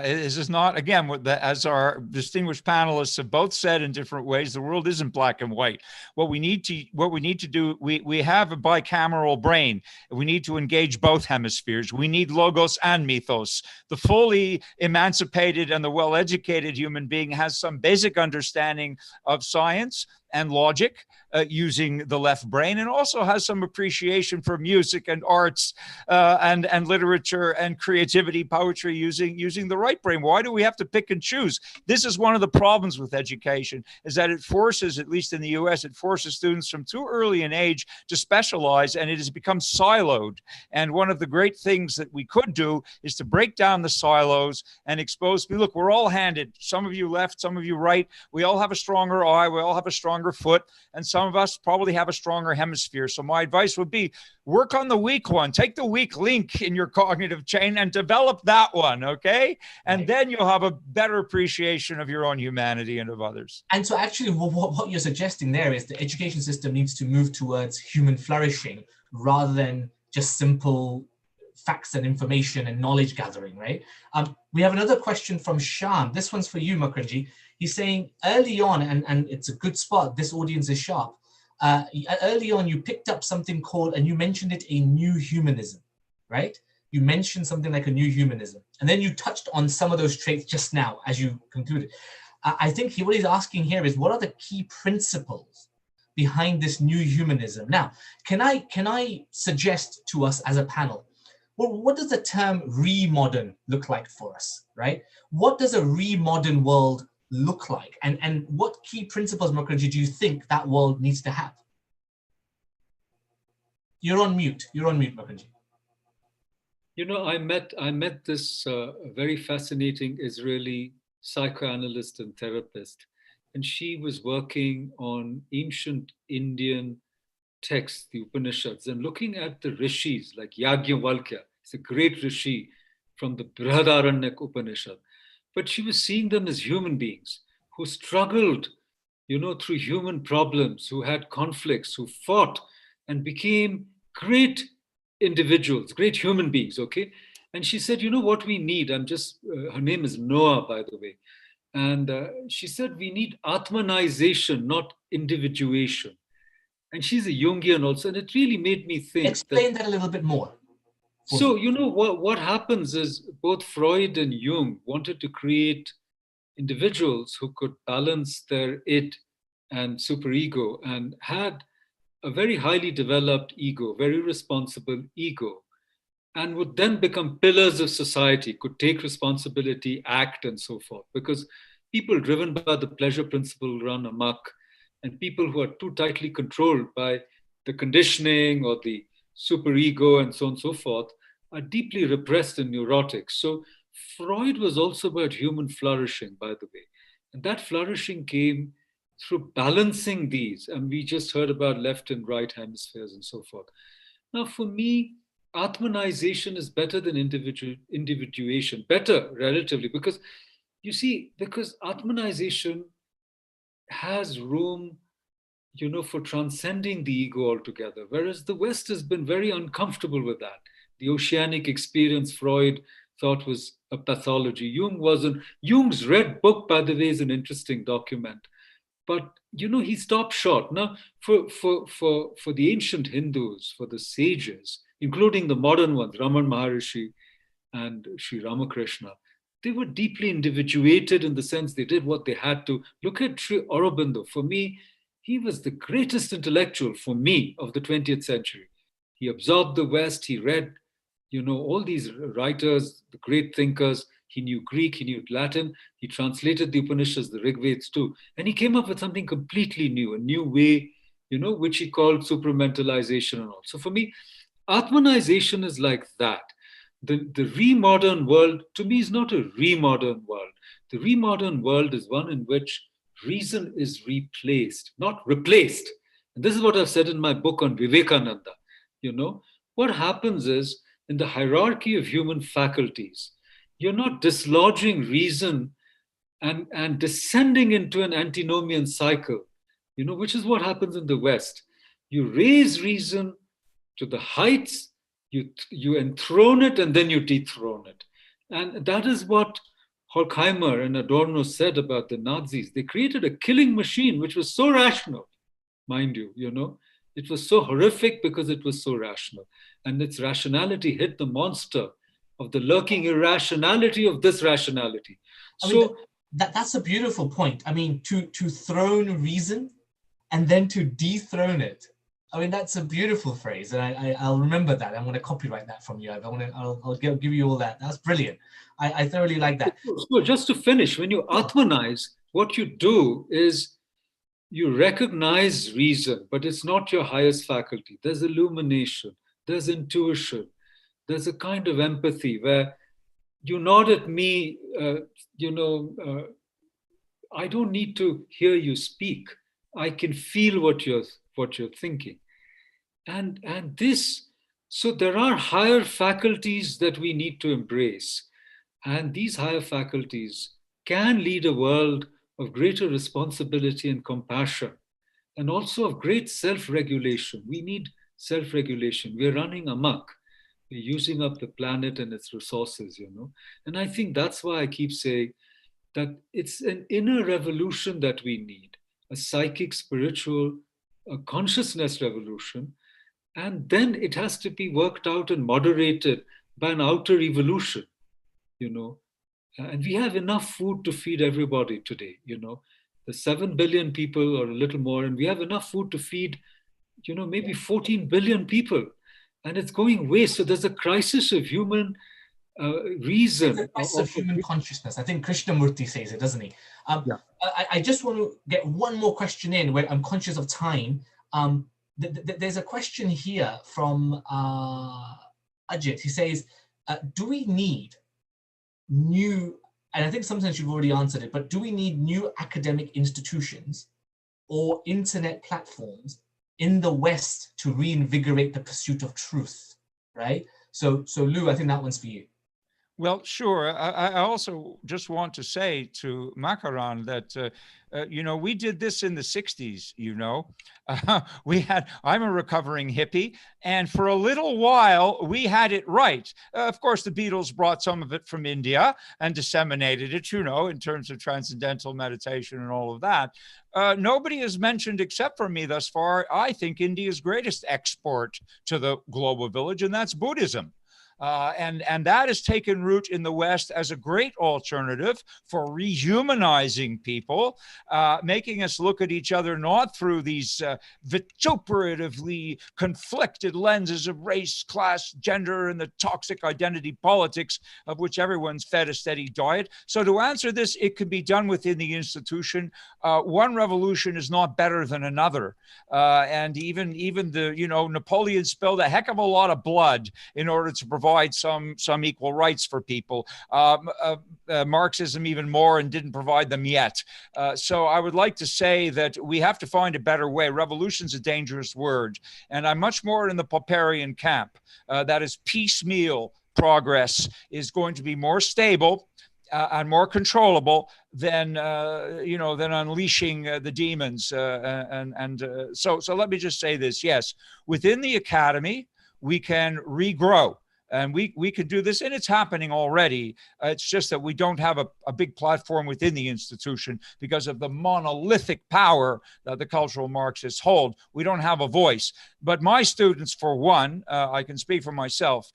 This is not, again, as our distinguished panelists have both said in different ways, the world isn't black and white. What we need to do, we have a bicameral brain. We need to engage both hemispheres. We need logos and mythos. The fully emancipated and the well-educated human being has some basic understanding of science and logic using the left brain, and also has some appreciation for music and arts and literature and creativity, poetry, using the right brain. Why do we have to pick and choose? This is one of the problems with education, is that it forces, at least in the US, it forces students from too early an age to specialize, and it has become siloed. And one of the great things that we could do is to break down the silos and expose, look, we're all handed, some of you left, some of you right, we all have a stronger eye, we all have a stronger stronger foot, and some of us probably have a stronger hemisphere. So my advice would be work on the weak one. Take the weak link in your cognitive chain and develop that one, okay? And then you'll have a better appreciation of your own humanity and of others. And so actually what you're suggesting there is the education system needs to move towards human flourishing rather than just simple facts and information and knowledge gathering, right? We have another question from Shyam. This one's for you, Makarandji. He's saying early on, and it's a good spot, this audience is sharp. Early on, you picked up something called, and you mentioned it, a new humanism, right? You mentioned something like a new humanism. And then you touched on some of those traits just now as you concluded. I think what he's asking here is, what are the key principles behind this new humanism? Now, can I suggest to us as a panel, well, what does the term re-modern look like for us, right? What does a re-modern world look like? And what key principles, Makarandji, do you think that world needs to have? You're on mute, Makarandji. You know, I met this very fascinating Israeli psychoanalyst and therapist, and she was working on ancient Indian texts, the Upanishads, and looking at the rishis like Yajnavalkya. It's a great rishi from the Brihadaranyaka Upanishad. But she was seeing them as human beings who struggled, you know, through human problems, who had conflicts, who fought and became great individuals, great human beings, okay? And she said, you know what we need? Her name is Noah, by the way. And she said, we need Atmanization, not individuation. And she's a Jungian also, and it really made me think. Explain that a little bit more. So, you know, what happens is both Freud and Jung wanted to create individuals who could balance their id and superego and had a very highly developed ego, very responsible ego, and would then become pillars of society, could take responsibility, act, and so forth. Because people driven by the pleasure principle run amok, and people who are too tightly controlled by the conditioning or the superego and so on and so forth are deeply repressed and neurotic. So Freud was also about human flourishing, by the way. And that flourishing came through balancing these. And we just heard about left and right hemispheres and so forth. Now, for me, Atmanization is better than individuation, better relatively, because you see, because Atmanization has room, you know, for transcending the ego altogether, whereas the West has been very uncomfortable with that. The oceanic experience, Freud thought was a pathology. Jung wasn't. Jung's Red Book, by the way, is an interesting document. But, you know, he stopped short. Now, for the ancient Hindus, for the sages, including the modern ones, Raman Maharishi and Sri Ramakrishna, they were deeply individuated in the sense they did what they had to. Look at Sri Aurobindo. For me, he was the greatest intellectual, for me, of the 20th century. He absorbed the West. He read, you know, all these writers, the great thinkers. He knew Greek, he knew Latin. He translated the Upanishads, the Rig Veds too. And he came up with something completely new, a new way, you know, which he called supramentalization and all. So for me, Atmanization is like that. The re-modern world, to me, is not a re-modern world. The re-modern world is one in which reason is replaced, not replaced. And this is what I've said in my book on Vivekananda. You know, what happens is, in the hierarchy of human faculties, you're not dislodging reason and descending into an antinomian cycle, you know, which is what happens in the West. You raise reason to the heights, you enthrone it, and then you dethrone it. And that is what Horkheimer and Adorno said about the Nazis. They created a killing machine which was so rational, mind you, you know. It was so horrific because it was so rational. And its rationality hit the monster of the lurking irrationality of this rationality. So that's a beautiful point. I mean, to throne reason and then to dethrone it. I mean, that's a beautiful phrase, and I'll remember that. I'm going to copyright that from you. I'll give you all that. That's brilliant. I thoroughly like that. So just to finish, when you Atmanize, what you do is you recognize reason, but it's not your highest faculty. There's illumination, there's intuition, there's a kind of empathy where you nod at me, I don't need to hear you speak. I can feel what you're thinking. And this, so there are higher faculties that we need to embrace. And these higher faculties can lead a world of greater responsibility and compassion, and also of great self-regulation. We need self-regulation. We're running amok. We're using up the planet and its resources, And I think that's why I keep saying that it's an inner revolution that we need, a psychic, spiritual, a consciousness revolution. And then it has to be worked out and moderated by an outer evolution, And we have enough food to feed everybody today, There's 7 billion people or a little more, and we have enough food to feed, maybe 14 billion people. And it's going waste. So there's a crisis of human reason. Of human consciousness. I think Krishnamurti says it, doesn't he? Yeah. I just want to get one more question in where I'm conscious of time. There's a question here from Ajit. He says, do we need new, and I think sometimes you've already answered it, but do we need new academic institutions or internet platforms in the West to reinvigorate the pursuit of truth, right? So Lou, I think that one's for you. Well, sure. I also just want to say to Makarand that, we did this in the 60s, I'm a recovering hippie, and for a little while we had it right. Of course, the Beatles brought some of it from India and disseminated it, in terms of transcendental meditation and all of that. Nobody has mentioned, except for me thus far, I think India's greatest export to the global village, and that's Buddhism. And that has taken root in the West as a great alternative for rehumanizing people, making us look at each other not through these vituperatively conflicted lenses of race, class, gender, and the toxic identity politics of which everyone's fed a steady diet. So to answer this, it can be done within the institution. One revolution is not better than another. And even the, Napoleon spilled a heck of a lot of blood in order to provide some equal rights for people. Marxism even more, and didn't provide them yet. So I would like to say that we have to find a better way. Revolution's a dangerous word, and I'm much more in the Popperian camp. That is, piecemeal progress is going to be more stable and more controllable than unleashing the demons. So let me just say this: yes, within the academy we can regrow. And we could do this, and it's happening already. It's just that we don't have a big platform within the institution because of the monolithic power that the cultural Marxists hold. We don't have a voice. But my students, for one, I can speak for myself,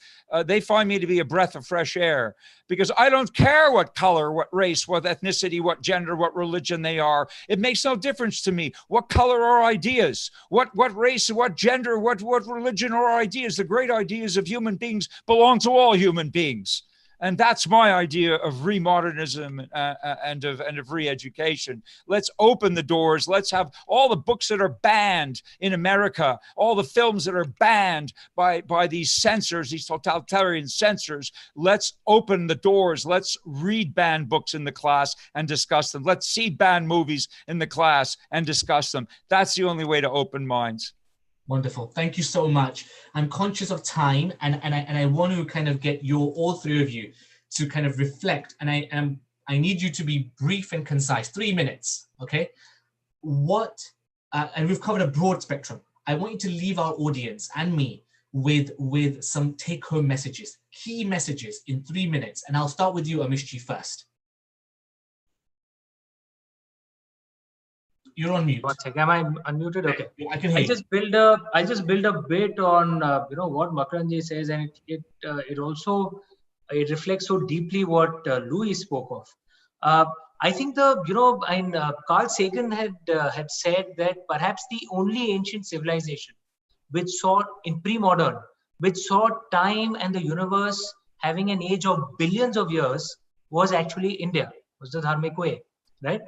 they find me to be a breath of fresh air, because I don't care what color, what race, what ethnicity, what gender, what religion they are. It makes no difference to me. What color are ideas? What race, what gender, what religion are ideas? The great ideas of human beings belong to all human beings. And that's my idea of remodernism and of re-education. Let's open the doors. Let's have all the books that are banned in America, all the films that are banned by these censors, these totalitarian censors. Let's open the doors. Let's read banned books in the class and discuss them. Let's see banned movies in the class and discuss them. That's the only way to open minds. Wonderful. Thank you so much. I'm conscious of time, and I want to kind of get all three of you to kind of reflect, and I need you to be brief and concise. 3 minutes, okay? And we've covered a broad spectrum. I want you to leave our audience and me with some take-home messages, key messages in 3 minutes, and I'll start with you, Amishji, first. You're on mute. 1 second. Am I unmuted? Okay. I can hear you. I just build a bit on what Makarandji says, and it also reflects so deeply what Louis spoke of. I think Carl Sagan had said that perhaps the only ancient civilization which saw in pre-modern, which saw time and the universe having an age of billions of years, was actually India. Was the dharmic way, right?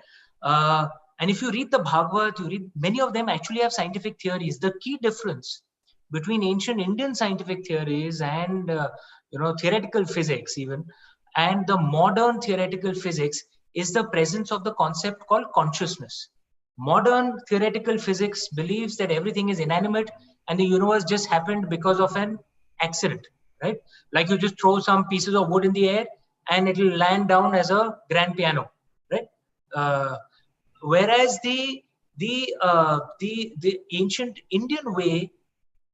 And if you read the Bhagavad, many of them actually have scientific theories. The key difference between ancient Indian scientific theories and theoretical physics even, and the modern theoretical physics is the presence of the concept called consciousness. Modern theoretical physics believes that everything is inanimate and the universe just happened because of an accident, right? Like you just throw some pieces of wood in the air and it will land down as a grand piano, right? Whereas the ancient Indian way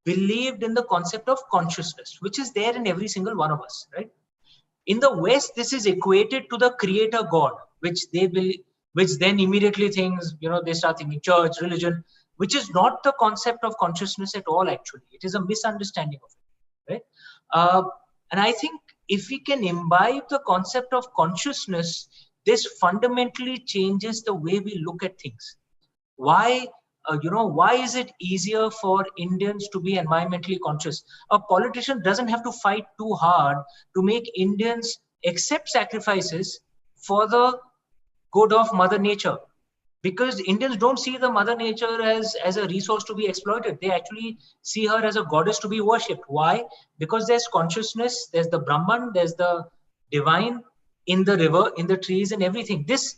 believed in the concept of consciousness, which is there in every single one of us, right? In the West, this is equated to the creator God, which they believe, which then immediately things, they start thinking church, religion, which is not the concept of consciousness at all, actually. It is a misunderstanding of it, right? And I think if we can imbibe the concept of consciousness, this fundamentally changes the way we look at things. Why is it easier for Indians to be environmentally conscious? A politician doesn't have to fight too hard to make Indians accept sacrifices for the good of Mother Nature, because Indians don't see the Mother Nature as a resource to be exploited. They actually see her as a goddess to be worshipped. Why? Because there's consciousness, there's the Brahman, there's the divine in the river, in the trees, and everything. This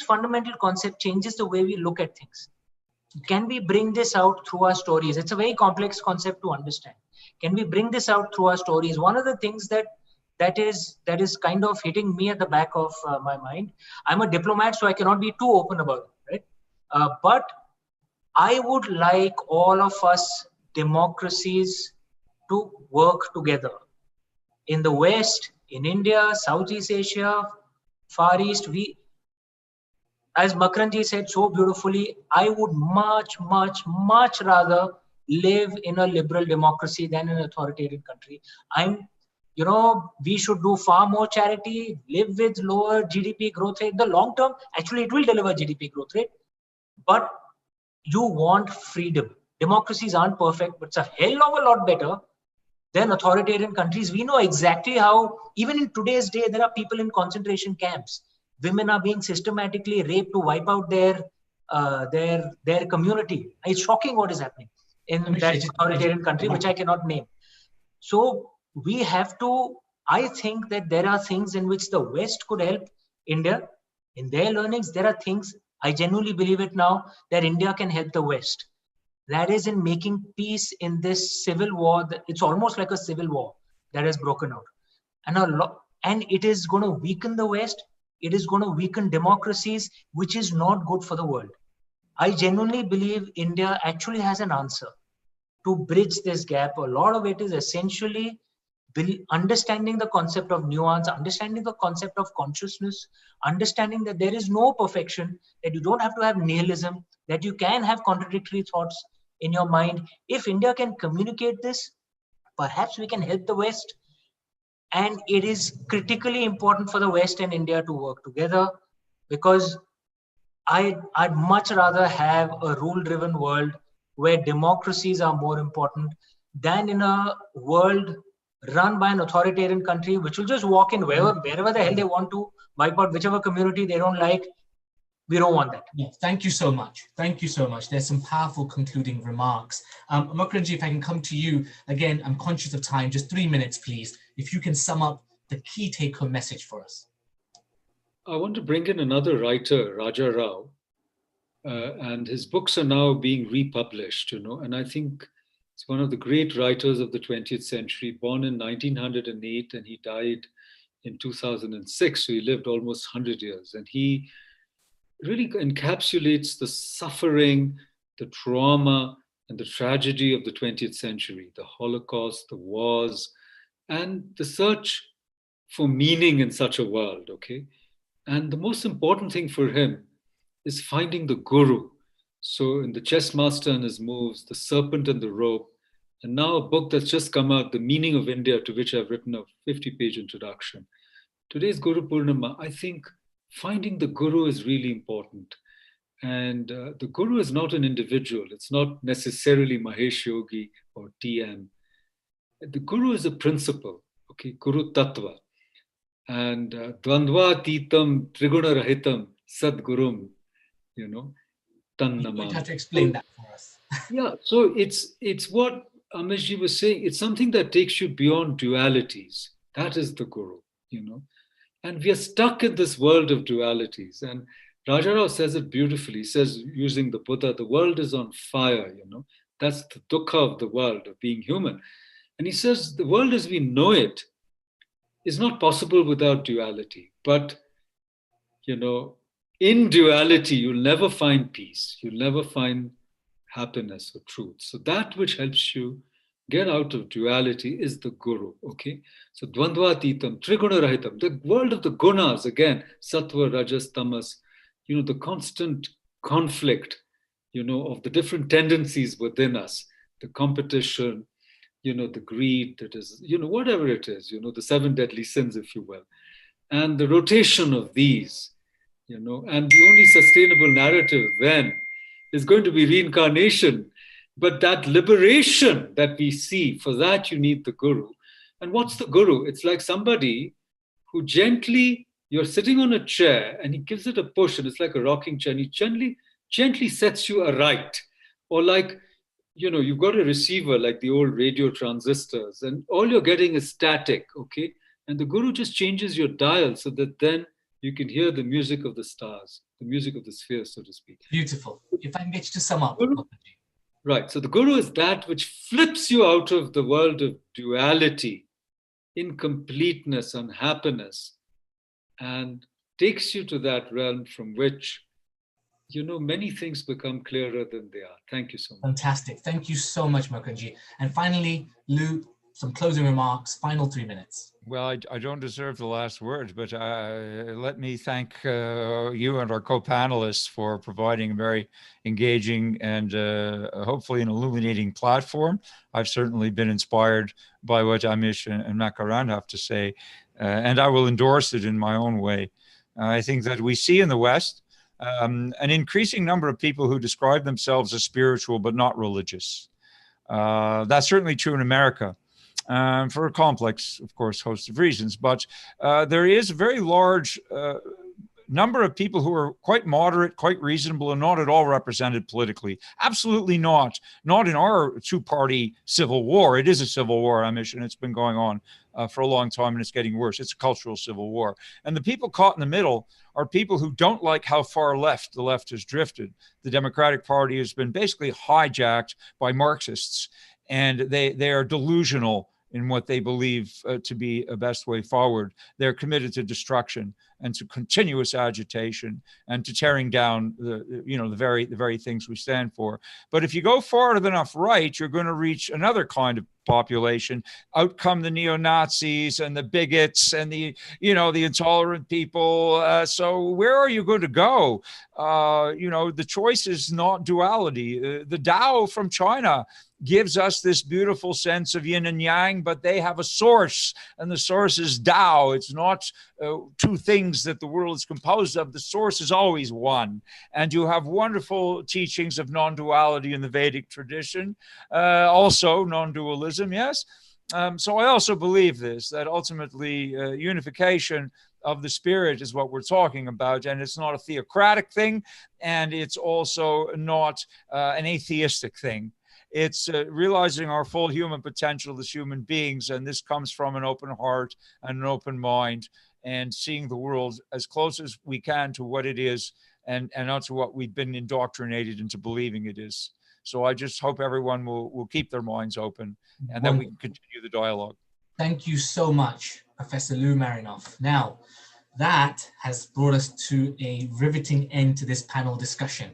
fundamental concept changes the way we look at things. Can we bring this out through our stories? It's a very complex concept to understand. Can we bring this out through our stories? One of the things that is kind of hitting me at the back of my mind. I'm a diplomat, so I cannot be too open about it, right? But I would like all of us democracies to work together. In the West, in India, Southeast Asia, Far East, as Makarand said so beautifully, I would much, much, much rather live in a liberal democracy than an authoritarian country. We should do far more charity, live with lower GDP growth rate. In the long term, actually, it will deliver GDP growth rate. But you want freedom. Democracies aren't perfect, but it's a hell of a lot better than authoritarian countries. We know exactly how, even in today's day, there are people in concentration camps. Women are being systematically raped to wipe out their community. It's shocking what is happening in that authoritarian country, which I cannot name. So we have to, I think that there are things in which the West could help India in their learnings. There are things, I genuinely believe it now, that India can help the West. That is in making peace in this civil war. It's almost like a civil war that has broken out. And it is going to weaken the West. It is going to weaken democracies, which is not good for the world. I genuinely believe India actually has an answer to bridge this gap. A lot of it is essentially understanding the concept of nuance, understanding the concept of consciousness, understanding that there is no perfection, that you don't have to have nihilism, that you can have contradictory thoughts in your mind. If India can communicate this, perhaps we can help the West. And it is critically important for the West and India to work together, because I'd much rather have a rule-driven world where democracies are more important than in a world run by an authoritarian country, which will just walk in wherever the hell they want to, wipe out whichever community they don't like. We don't want that. Yeah, thank you so much. Thank you so much. There's some powerful concluding remarks. Makarand, if I can come to you, again, I'm conscious of time, just 3 minutes, please. If you can sum up the key take-home message for us. I want to bring in another writer, Raja Rao, and his books are now being republished, and I think it's one of the great writers of the 20th century, born in 1908 and he died in 2006, so he lived almost 100 years. And he really encapsulates the suffering, the trauma, and the tragedy of the 20th century, the Holocaust, the wars, and the search for meaning in such a world, okay? And the most important thing for him is finding the guru. So in The Chess Master and His Moves, The Serpent and the Rope, and now a book that's just come out, The Meaning of India, to which I've written a 50-page introduction. Today's Guru Purnima, I think finding the guru is really important. And the guru is not an individual. It's not necessarily Mahesh Yogi or TM. The guru is a principle, okay? Guru Tattva. And Dvandva Titam Triguna Rahitam Sadgurum, Tannamam. You have to explain that for us. Yeah, so it's what Amishji was saying. It's something that takes you beyond dualities. That is the guru, And we are stuck in this world of dualities. And Rajarao says it beautifully. He says, using the Buddha, the world is on fire, That's the dukkha of the world, of being human. And he says, the world as we know it is not possible without duality. But, in duality, you'll never find peace. You'll never find happiness or truth. So that which helps you get out of duality is the guru, okay? So dvandvatitam, triguna-rahitam, the world of the gunas, again, sattva, rajas, tamas, the constant conflict, of the different tendencies within us, the competition, the greed, that is, whatever it is, the 7 deadly sins, if you will. And the rotation of these, and the only sustainable narrative then is going to be reincarnation. But that liberation that we see, for that you need the guru. And what's the guru? It's like somebody who gently, you're sitting on a chair and he gives it a push, and it's like a rocking chair, and he gently sets you aright. Or like, you've got a receiver like the old radio transistors, and all you're getting is static, okay? And the guru just changes your dial so that then you can hear the music of the stars, the music of the sphere, so to speak. Beautiful. If I can get you to sum up. Right. So the guru is that which flips you out of the world of duality, incompleteness, unhappiness, and takes you to that realm from which, many things become clearer than they are. Thank you so much. Fantastic. Thank you so much, Markandji. And finally, Lou, some closing remarks, final 3 minutes. Well, I don't deserve the last word, but let me thank you and our co-panelists for providing a very engaging and hopefully an illuminating platform. I've certainly been inspired by what Amish and Makarand have to say, and I will endorse it in my own way. I think that we see in the West an increasing number of people who describe themselves as spiritual but not religious. That's certainly true in America. For a complex, of course, host of reasons. But there is a very large number of people who are quite moderate, quite reasonable, and not at all represented politically. Absolutely not. Not in our two-party civil war. It is a civil war, Amish, and it's been going on for a long time, and it's getting worse. It's a cultural civil war. And the people caught in the middle are people who don't like how far left the left has drifted. The Democratic Party has been basically hijacked by Marxists, and they are delusional in what they believe to be a best way forward. They're committed to destruction and to continuous agitation and to tearing down the very things we stand for. But if you go far enough right, you're going to reach another kind of population. Out come the neo-Nazis and the bigots and the intolerant people. So where are you going to go? The choice is not duality. The Tao from China gives us this beautiful sense of yin and yang, but they have a source, and the source is Tao. It's not two things that the world is composed of. The source is always one. And you have wonderful teachings of non-duality in the Vedic tradition, also non-dualism, yes. So I also believe that ultimately unification of the spirit is what we're talking about, and it's not a theocratic thing, and it's also not an atheistic thing. It's realizing our full human potential as human beings, and this comes from an open heart and an open mind, and seeing the world as close as we can to what it is, and not to what we've been indoctrinated into believing it is. So I just hope everyone will keep their minds open, and that we can continue the dialogue. Thank you so much, Professor Louis Marinoff. Now, that has brought us to a riveting end to this panel discussion.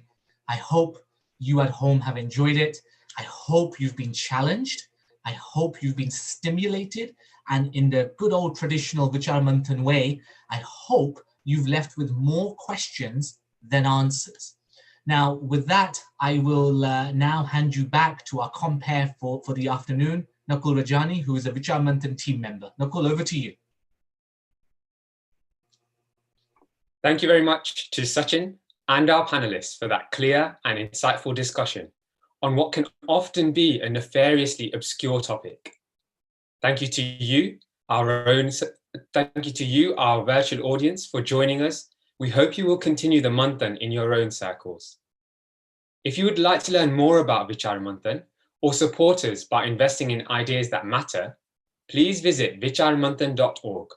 I hope you at home have enjoyed it. I hope you've been challenged. I hope you've been stimulated. And in the good old traditional Vicharamantan way, I hope you've left with more questions than answers. Now, with that, I will now hand you back to our compere for the afternoon, Nakul Rajani, who is a Vicharamantan team member. Nakul, over to you. Thank you very much to Sachin and our panelists for that clear and insightful discussion on what can often be a nefariously obscure topic. Thank you to you, our virtual audience, for joining us. We hope you will continue the Manthan in your own circles. If you would like to learn more about Vicharamantan or support us by investing in ideas that matter, please visit vicharamanthan.org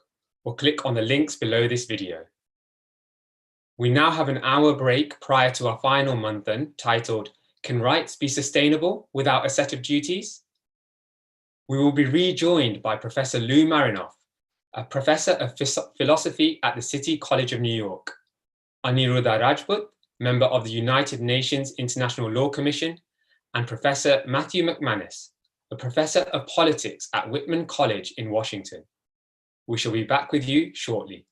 or click on the links below this video. We now have an hour break prior to our final Manthan titled, Can Rights Be Sustainable Without a Set of Duties? We will be rejoined by Professor Louis Marinoff, a professor of philosophy at the City College of New York, Aniruddha Rajput, member of the United Nations International Law Commission, and Professor Matthew McManus, a professor of politics at Whitman College in Washington. We shall be back with you shortly.